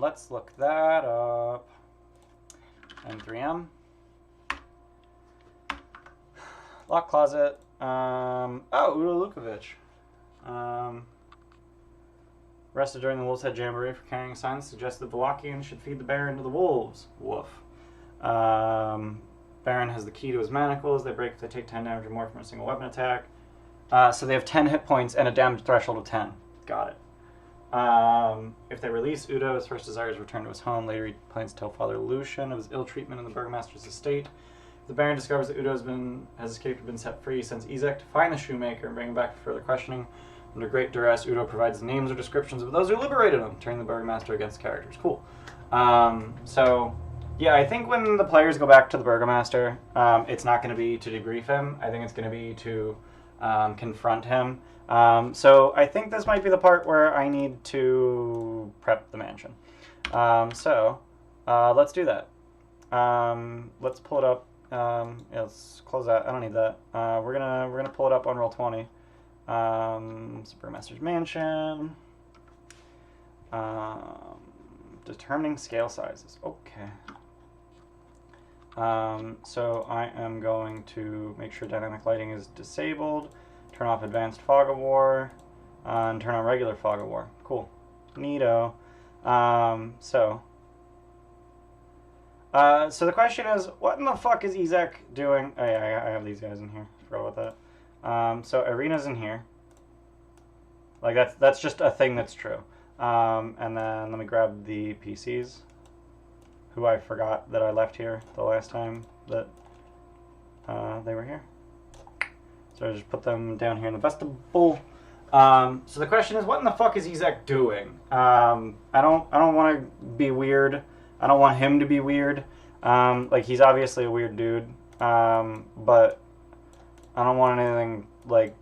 Let's look that up. N3M. Lock closet. Oh, Udo Lukovic. Arrested during the Wolf's Head Jamboree for carrying signs suggested the Wallachians should feed the Baron to the wolves. Woof. Baron has the key to his manacles. They break if they take 10 damage or more from a single weapon attack. So they have 10 hit points and a damage threshold of 10. Got it. If they release Udo, his first desire is to return to his home. Later he plans to tell Father Lucian of his ill treatment in the Burgomaster's estate. If the Baron discovers that Udo has escaped or been set free, he sends Ezek to find the shoemaker and bring him back for further questioning. Under great duress, Udo provides the names or descriptions of those who liberated him, turning the Burgomaster against characters. Cool. So, yeah, I think when the players go back to the Burgomaster, it's not going to be to debrief him. I think it's going to be to confront him. So I think this might be the part where I need to prep the mansion. Let's do that. Let's pull it up. Yeah, let's close that. I don't need that. We're gonna pull it up on Roll20. Burgomaster's Mansion. Determining scale sizes. Okay. So I am going to make sure dynamic lighting is disabled, turn off advanced fog of war, and turn on regular fog of war. Cool. Neato. So the question is, what in the fuck is Ezek doing? Oh yeah, I have these guys in here. Forgot about that. So Irina's in here. Like that's just a thing that's true. And then let me grab the PCs, who I forgot that I left here the last time that they were here. So I just put them down here in the vestibule. So the question is, what in the fuck is Ezek doing? I don't want to be weird. I don't want him to be weird. Like he's obviously a weird dude. But I don't want anything like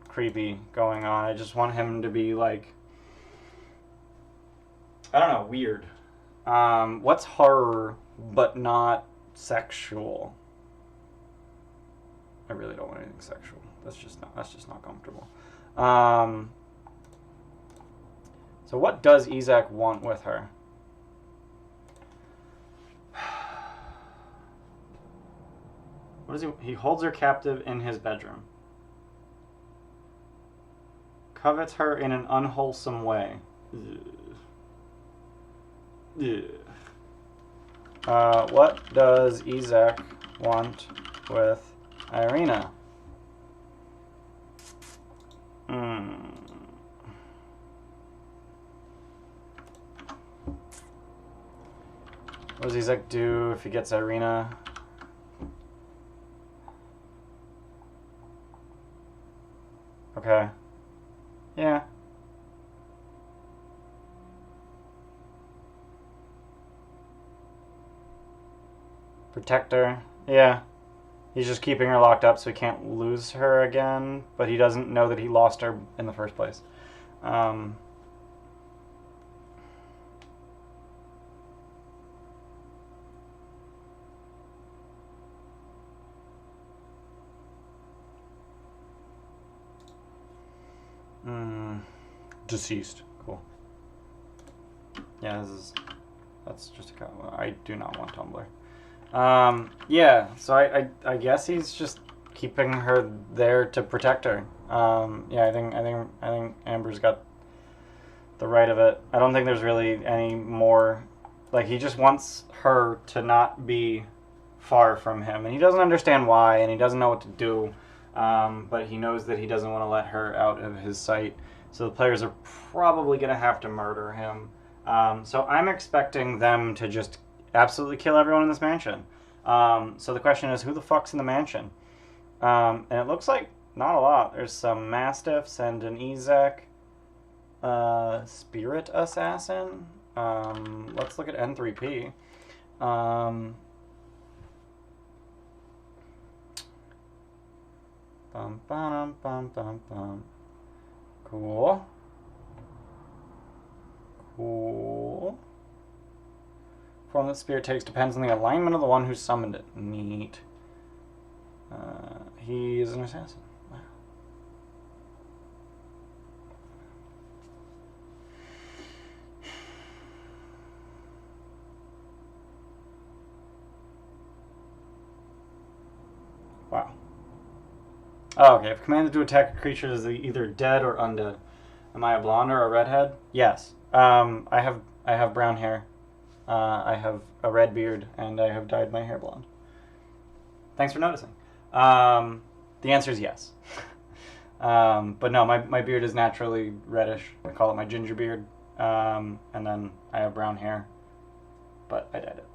creepy going on. I just want him to be like, I don't know, weird. What's horror but not sexual? I really don't want anything sexual. That's just not comfortable. So what does Ezek want with her? What is he? He holds her captive in his bedroom. Covets her in an unwholesome way. What does Ezek want with Irina? What does Ezek do if he gets Irina? Okay. Yeah. Protector. Yeah. He's just keeping her locked up so he can't lose her again, but he doesn't know that he lost her in the first place. Deceased. Cool. Yeah, that's just a... I do not want Tumblr. Yeah, so I guess he's just keeping her there to protect her. Yeah, I think Amber's got the right of it. I don't think there's really any more. Like, he just wants her to not be far from him, and he doesn't understand why, and he doesn't know what to do. But he knows that he doesn't want to let her out of his sight. So the players are probably going to have to murder him. So I'm expecting them to just absolutely kill everyone in this mansion. So the question is, who the fuck's in the mansion? And it looks like not a lot. There's some Mastiffs and an Ezek. Spirit Assassin. Let's look at N3P. Bum, bum, bum, bum, bum. Cool. Cool. Form that spirit takes depends on the alignment of the one who summoned it. Neat. He is an assassin. Wow. Wow. Oh, okay. If commanded to attack a creature is either dead or undead. Am I a blonde or a redhead? Yes. I have brown hair. I have a red beard, and I have dyed my hair blonde. Thanks for noticing. The answer is yes. But no, my beard is naturally reddish. I call it my ginger beard. And then I have brown hair, but I dyed it.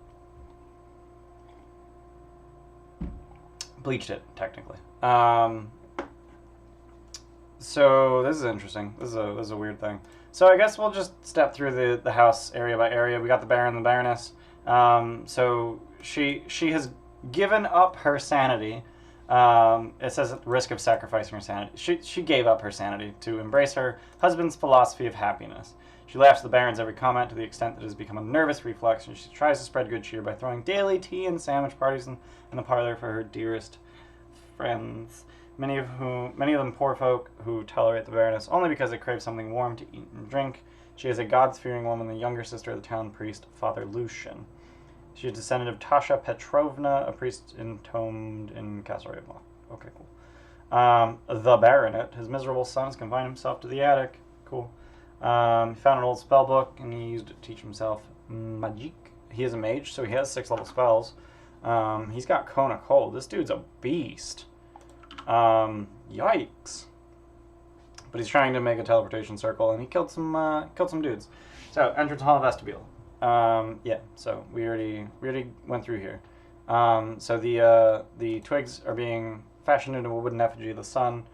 Bleached it, technically. So this is interesting. This is a weird thing. So I guess we'll just step through the house area by area. We got the Baron and the Baroness. So she has given up her sanity. It says at the risk of sacrificing her sanity. She gave up her sanity to embrace her husband's philosophy of happiness. She laughs at the Baron's every comment to the extent that it has become a nervous reflex, and she tries to spread good cheer by throwing daily tea and sandwich parties in the parlor for her dearest friends. Many of them poor folk who tolerate the Baroness only because they crave something warm to eat and drink. She is a God-fearing woman, the younger sister of the town priest, Father Lucian. She is descendant of Tasha Petrovna, a priest entombed in Castle Ravenloft. Okay, cool. The Baronet, his miserable son, has confined himself to the attic. Cool. He found an old spell book, and he used it to teach himself magic. He is a mage, so he has 6 level spells. He's got Cone Cold. This dude's a beast. Yikes. But he's trying to make a teleportation circle, and he killed some dudes. So, entrance hall vestibule. Yeah, so we already went through here. So the twigs are being fashioned into a wooden effigy of the sun.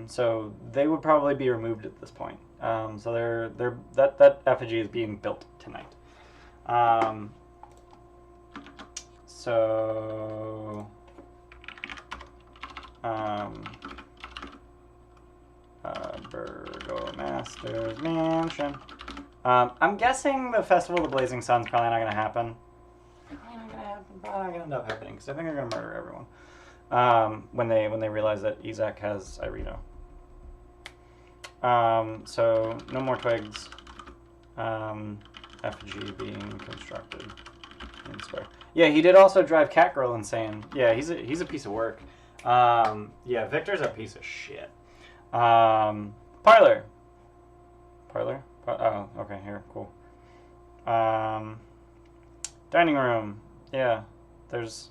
So they would probably be removed at this point. So that effigy is being built tonight. Burgomaster's Mansion. I'm guessing the Festival of the Blazing Sun's probably not going to happen. Probably not going to end up happening, because I think they're going to murder everyone. When they realize that Ezek has Irino. So no more twigs. Effigy being constructed in square. Yeah, he did also drive Catgirl insane. Yeah, he's a piece of work. Yeah, Victor's a piece of shit. Parlor. Oh, okay, here, cool. Dining room. Yeah, there's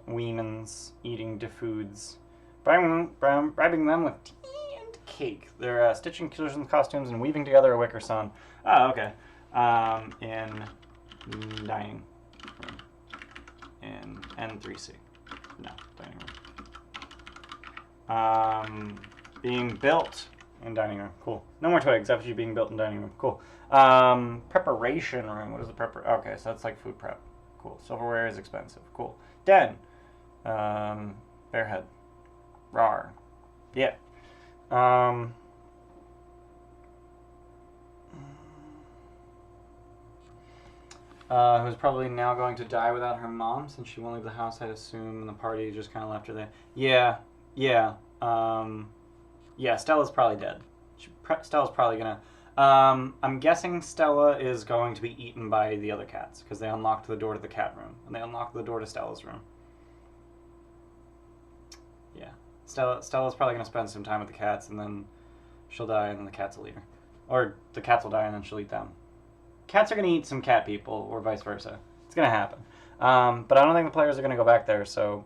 women's eating de foods. Bribing them with tea and cake. They're stitching children's costumes and weaving together a wicker sun. Oh, okay. In dining room. In N3C. No, dining room. Being built in dining room. Cool. No more twigs. Effigy being built in dining room. Cool. Preparation room. What is the Okay, so that's like food prep. Cool. Silverware is expensive. Cool. Den. Barehead. Rar. Yeah. Who's probably now going to die without her mom since she won't leave the house, I'd assume, and the party just kind of left her there. Yeah. Yeah, Stella's probably dead. Stella's probably gonna... I'm guessing Stella is going to be eaten by the other cats, because they unlocked the door to the cat room, and they unlocked the door to Stella's room. Yeah. Stella's probably gonna spend some time with the cats, and then she'll die, and then the cats will eat her. Or the cats will die and then she'll eat them. Cats are going to eat some cat people, or vice versa. It's going to happen. But I don't think the players are going to go back there, so...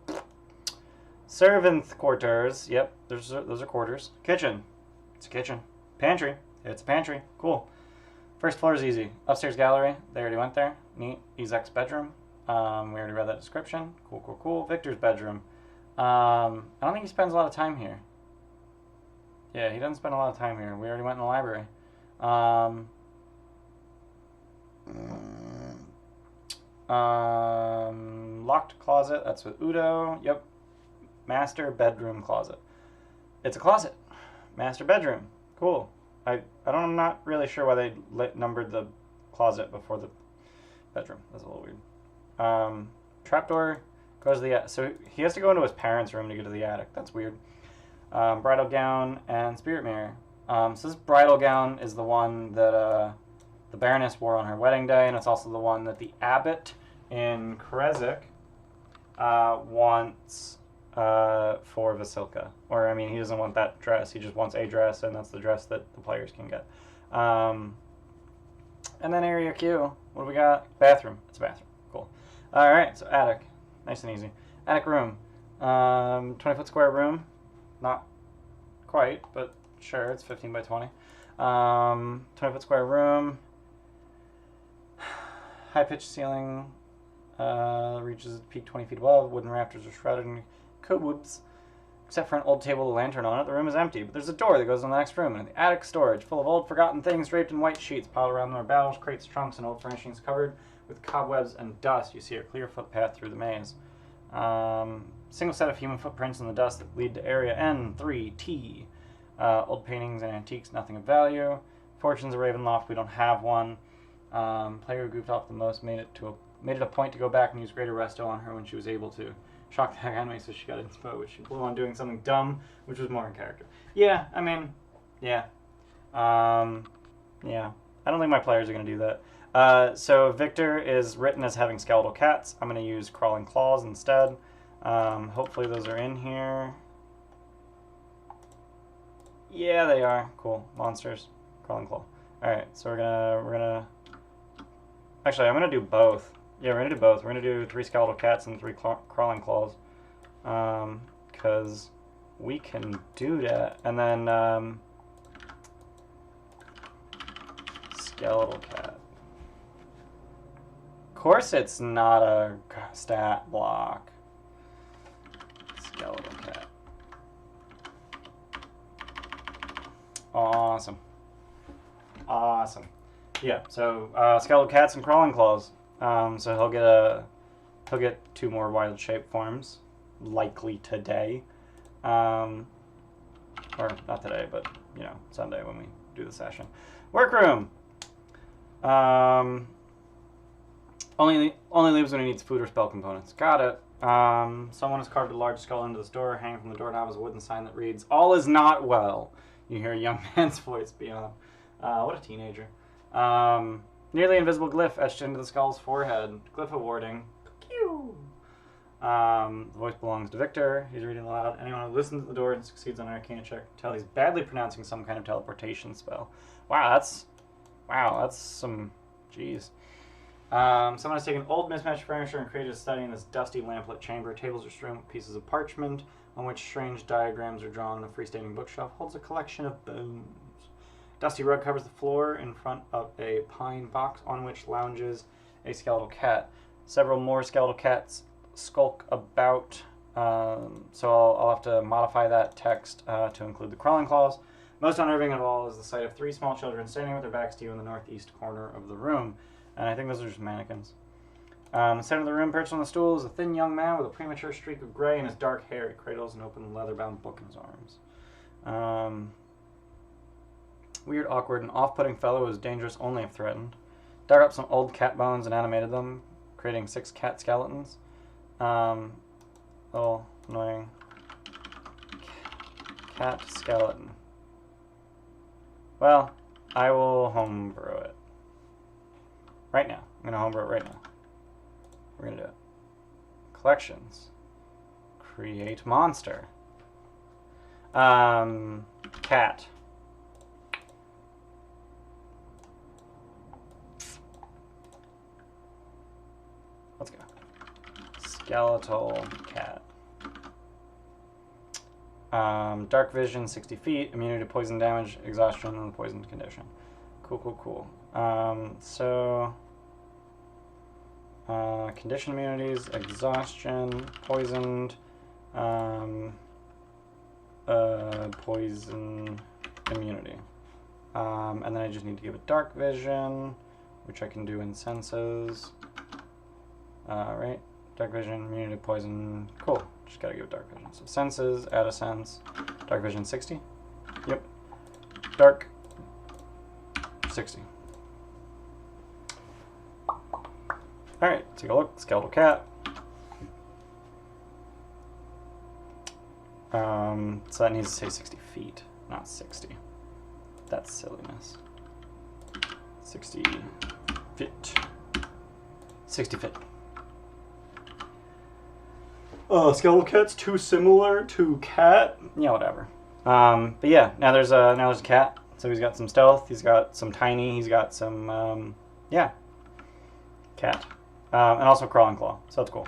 Servant quarters. Yep, those are quarters. Kitchen. It's a kitchen. Pantry. It's a pantry. Cool. First floor is easy. Upstairs gallery. They already went there. Neat. Ezek's bedroom. We already read that description. Cool, cool, cool. Victor's bedroom. I don't think he spends a lot of time here. Yeah, he doesn't spend a lot of time here. We already went in the library. Locked closet. That's with Udo. Yep. Master bedroom closet. It's a closet. Master bedroom. Cool. I'm not really sure why they numbered the closet before the bedroom. That's a little weird. Trapdoor goes to the attic. So he has to go into his parents' room to get to the attic. That's weird. Bridal gown and spirit mirror. So this bridal gown is the one that the Baroness wore on her wedding day, and it's also the one that the abbot in Krezik wants for Vasilka. Or, I mean, he doesn't want that dress. He just wants a dress, and that's the dress that the players can get. And then area Q. What do we got? Bathroom. It's a bathroom. Cool. All right, so attic. Nice and easy. Attic room. 20-foot square room. Not quite, but sure, it's 15 by 20. 20-foot square room. High-pitched ceiling. Reaches peak 20 feet above. Wooden rafters are shrouded in cobwebs. Except for an old table with a lantern on it, the room is empty, but there's a door that goes in the next room, and the attic storage, full of old forgotten things draped in white sheets. Piled around them are battles, crates, trunks, and old furnishings covered with cobwebs and dust. You see a clear footpath through the maze. Single set of human footprints in the dust that lead to area N3T. Old paintings and antiques, nothing of value. Fortune's a Ravenloft, we don't have one. Player who goofed off the most made it a point to go back and use Greater Resto on her when she was able to. Shocked the heck out of me, so she got inspo, which she blew on doing something dumb, which was more in character. Yeah, I mean, yeah. Yeah. I don't think my players are going to do that. So Victor is written as having skeletal cats. I'm going to use crawling claws instead. Hopefully those are in here. Yeah, they are. Cool. Monsters. Crawling claw. Alright, so we're gonna... Actually, I'm gonna do both. Yeah, we're gonna do both. We're gonna do 3 skeletal cats and 3 crawling claws. Because we can do that. And then, skeletal cat. Of course it's not a stat block. Skeletal cat. Awesome. Awesome. Yeah, so skeletal cats and crawling claws. So he'll get 2 more wild shape forms, likely today. Or not today, but you know, Sunday when we do the session. Workroom. Only leaves when he needs food or spell components. Got it. Someone has carved a large skull into this door. Hanging from the doorknob is a wooden sign that reads, "All is not well." You hear a young man's voice beyond. What a teenager. Nearly invisible glyph etched into the skull's forehead. Glyph of warding. The voice belongs to Victor. He's reading aloud. Anyone who listens at the door and succeeds on an arcana check tell he's badly pronouncing some kind of teleportation spell. Wow, that's some... Jeez. Someone has taken old mismatched furniture and created a study in this dusty lamplit chamber. Tables are strewn with pieces of parchment on which strange diagrams are drawn, and a freestanding bookshelf holds a collection of bones. Dusty rug covers the floor in front of a pine box on which lounges a skeletal cat. Several more skeletal cats skulk about, so I'll have to modify that text to include the crawling claws. Most unnerving of all is the sight of 3 small children standing with their backs to you in the northeast corner of the room. And I think those are just mannequins. In the center of the room, perched on the stool, is a thin young man with a premature streak of gray in his dark hair. He cradles an open leather-bound book in his arms. Weird, awkward, and off-putting fellow who is dangerous only if threatened. Dug up some old cat bones and animated them, creating 6 cat skeletons. Little annoying cat skeleton. Well, I will homebrew it. Right now. I'm going to homebrew it right now. We're going to do it. Collections. Create monster. Cat. Skeletal Cat. Dark vision, 60 feet. Immunity to poison damage, exhaustion, and poisoned condition. Cool. Condition immunities, exhaustion, poisoned, poison immunity. And then I just need to give it dark vision, which I can do in senses. Right? Dark vision, immunity to poison. Cool. Just gotta give it dark vision. So senses, add a sense. Dark vision 60. Yep. Dark 60. Alright, take a look. Skeletal Cat. So that needs to say 60 feet, not 60. That's silliness. 60 feet. 60 feet. Skeletal Cat's too similar to cat. Yeah, whatever. But yeah, now there's a cat. So he's got some stealth. He's got some tiny. He's got some yeah, cat, and also crawling claw. So that's cool.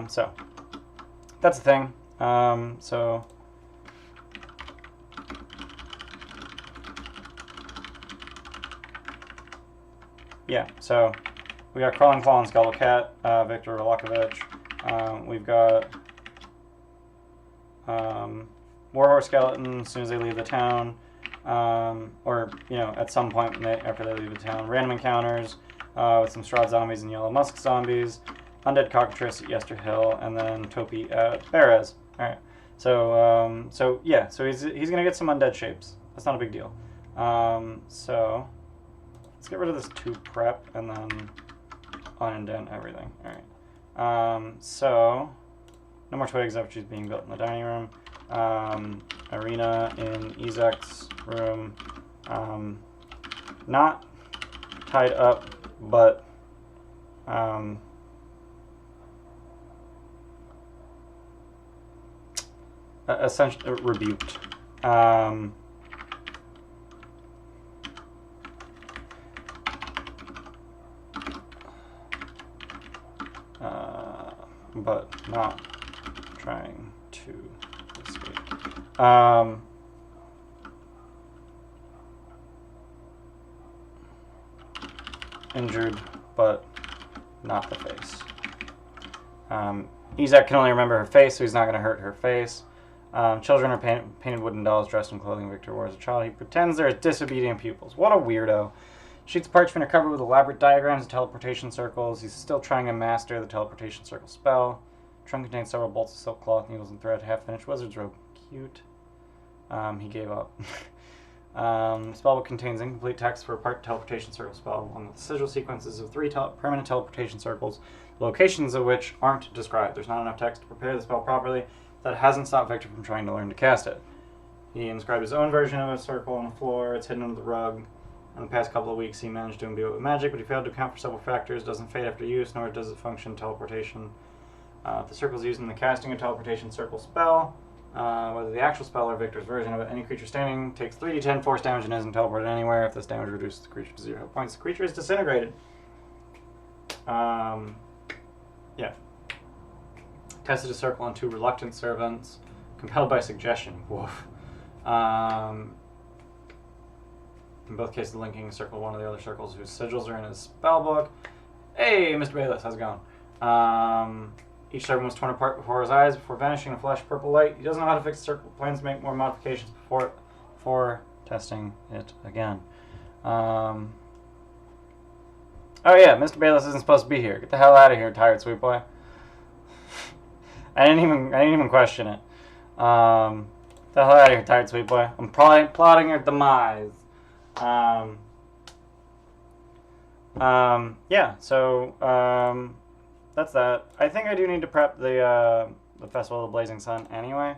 So that's the thing. So yeah. So we got crawling claw and skeletal cat. Victor Wachterhaus. We've got warhorse skeleton as soon as they leave the town, or at some point after they leave the town. Random encounters with some Strahd zombies and yellow musk zombies. Undead cockatrice at Yester Hill, and then Topi at Baroness. All right. So yeah. So he's gonna get some undead shapes. That's not a big deal. So let's get rid of this 2 prep and then unindent everything. All right. So no more twigs after she's being built in the dining room. Arena in Ezek's room. Not tied up, but essentially rebuked. But not trying to escape. Injured, but not the face. Ezek can only remember her face, so he's not going to hurt her face. Children are painted wooden dolls dressed in clothing Victor wore as a child. He pretends they're disobedient pupils. What a weirdo. Sheets of parchment are covered with elaborate diagrams of teleportation circles. He's still trying to master the teleportation circle spell. Trunk contains several bolts of silk cloth, needles, and thread. Half-finished wizard's robe. Cute. He gave up. Spellbook contains incomplete text for a part teleportation circle spell, along with sigil sequences of 3 permanent teleportation circles, locations of which aren't described. There's not enough text to prepare the spell properly. That hasn't stopped Victor from trying to learn to cast it. He inscribed his own version of a circle on the floor. It's hidden under the rug. In the past couple of weeks, he managed to imbue it with magic, but he failed to account for several factors. It doesn't fade after use, nor does it function teleportation. If the circle is used in the casting of teleportation circle spell, whether the actual spell or Victor's version of it, any creature standing takes 3d10 force damage and isn't teleported anywhere. If this damage reduces the creature to 0 hit points, the creature is disintegrated. Yeah. Tested a circle on 2 reluctant servants. Compelled by suggestion. Woof. In both cases, linking circle one of the other circles whose sigils are in his spellbook. Hey, Mr. Bayless, how's it going? Each servant was torn apart before his eyes before vanishing in a flash of purple light. He doesn't know how to fix the circle. Plans to make more modifications before testing it again. Oh yeah, Mr. Bayless isn't supposed to be here. Get the hell out of here, tired sweet boy. I didn't even question it. Get the hell out of here, tired sweet boy. I'm probably plotting your demise. Yeah, so, that's that. I think I do need to prep the Festival of the Blazing Sun anyway.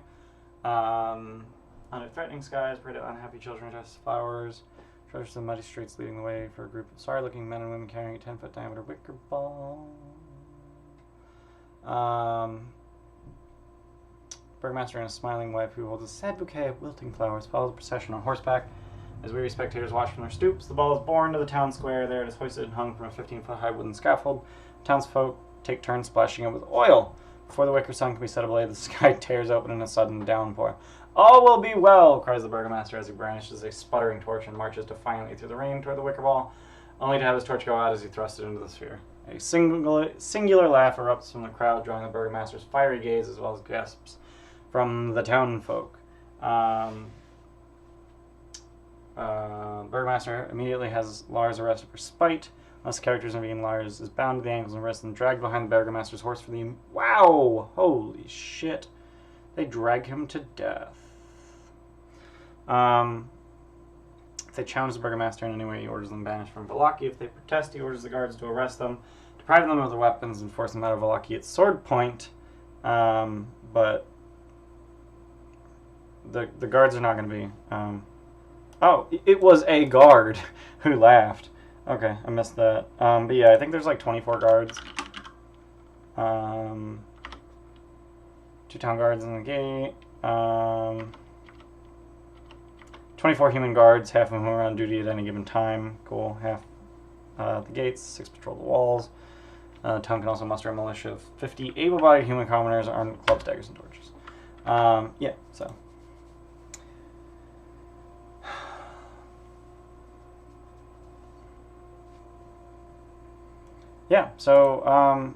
Under threatening skies, parade of unhappy children dressed as flowers. Trudge to the muddy streets leading the way for a group of sorry-looking men and women carrying a 10-foot diameter wicker ball. Burgomaster and a smiling wife who holds a sad bouquet of wilting flowers follow the procession on horseback. As weary spectators watch from their stoops, the ball is borne to the town square. There it is hoisted and hung from a 15-foot high wooden scaffold. Townsfolk take turns splashing it with oil. Before the wicker sun can be set ablaze, the sky tears open in a sudden downpour. All will be well, cries the burgomaster as he brandishes a sputtering torch and marches defiantly through the rain toward the wicker ball, only to have his torch go out as he thrusts it into the sphere. A singular laugh erupts from the crowd, drawing the burgomaster's fiery gaze as well as gasps from the townfolk. Burgomaster immediately has Lars arrested for spite. Unless characters intervene, Lars is bound to the ankles and wrists and dragged behind the burgomaster's horse for the... Wow! Holy shit. They drag him to death. If they challenge the burgomaster in any way, he orders them banished from Vallaki. If they protest, he orders the guards to arrest them, deprive them of their weapons, and force them out of Vallaki at sword point. But the guards are not going to be... Oh, it was a guard who laughed. Okay, I missed that. But yeah, I think there's like 24 guards. 2 town guards in the gate. 24 human guards, half of whom are on duty at any given time. Cool. Half the gates, 6 patrol the walls. The town can also muster a militia of 50 able-bodied human commoners armed with clubs, daggers, and torches. Yeah, so... Yeah, so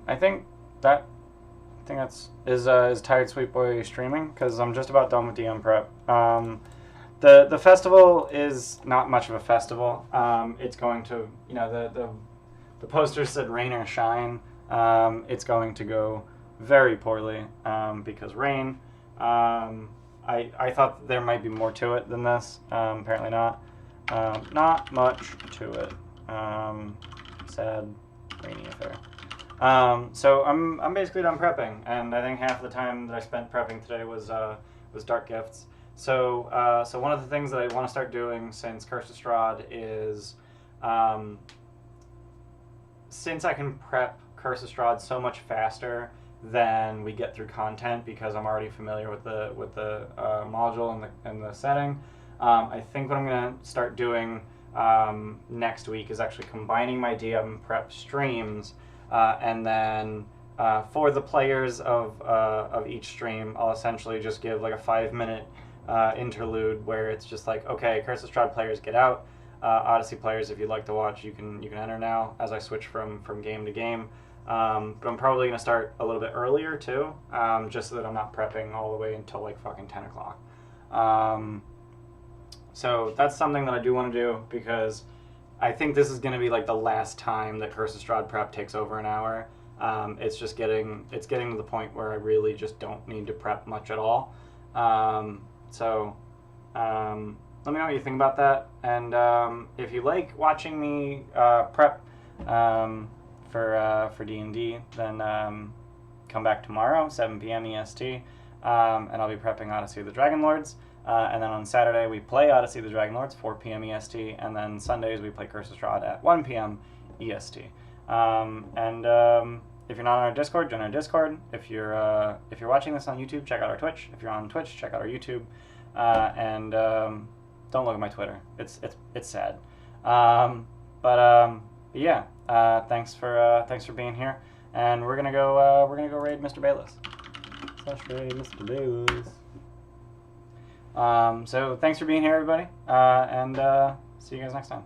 I think that's is Tired Sweet Boy streaming, because I'm just about done with DM prep. The festival is not much of a festival. It's going to, you know, the poster said rain or shine. It's going to go very poorly because rain. I thought there might be more to it than this. Apparently not. Not much to it. Sad. Rainy affair. So I'm basically done prepping, and I think half the time that I spent prepping today was Dark Gifts. So one of the things that I want to start doing since Cursed Strahd is, since I can prep Cursed Strahd so much faster than we get through content because I'm already familiar with the module and the setting. I think what I'm gonna start doing next week is actually combining my DM prep streams, and then for the players of each stream, I'll essentially just give like a 5-minute interlude where it's just like, okay, Curse of Strahd players get out, Odyssey players, if you'd like to watch, you can enter now as I switch from game to game. But I'm probably gonna start a little bit earlier too, just so that I'm not prepping all the way until like fucking 10 o'clock. So that's something that I do want to do, because I think this is going to be like the last time that Curse of Strahd prep takes over an hour. It's getting to the point where I really just don't need to prep much at all. So let me know what you think about that. And if you like watching me prep for D&D, then come back tomorrow, 7 p.m. EST, and I'll be prepping Odyssey of the Dragon Lords. And then on Saturday we play Odyssey of the Dragon Lords, 4 p.m. EST, and then Sundays we play Curse of Strahd at 1 p.m. EST. If you're not on our Discord, join our Discord. If you're watching this on YouTube, check out our Twitch. If you're on Twitch, check out our YouTube. And don't look at my Twitter. It's sad. Yeah. Thanks for being here. And we're gonna go raid Mr. Bayless. Raid Mr. Bayless. So thanks for being here, everybody, and see you guys next time.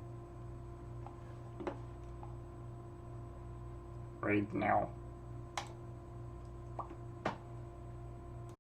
Raid now.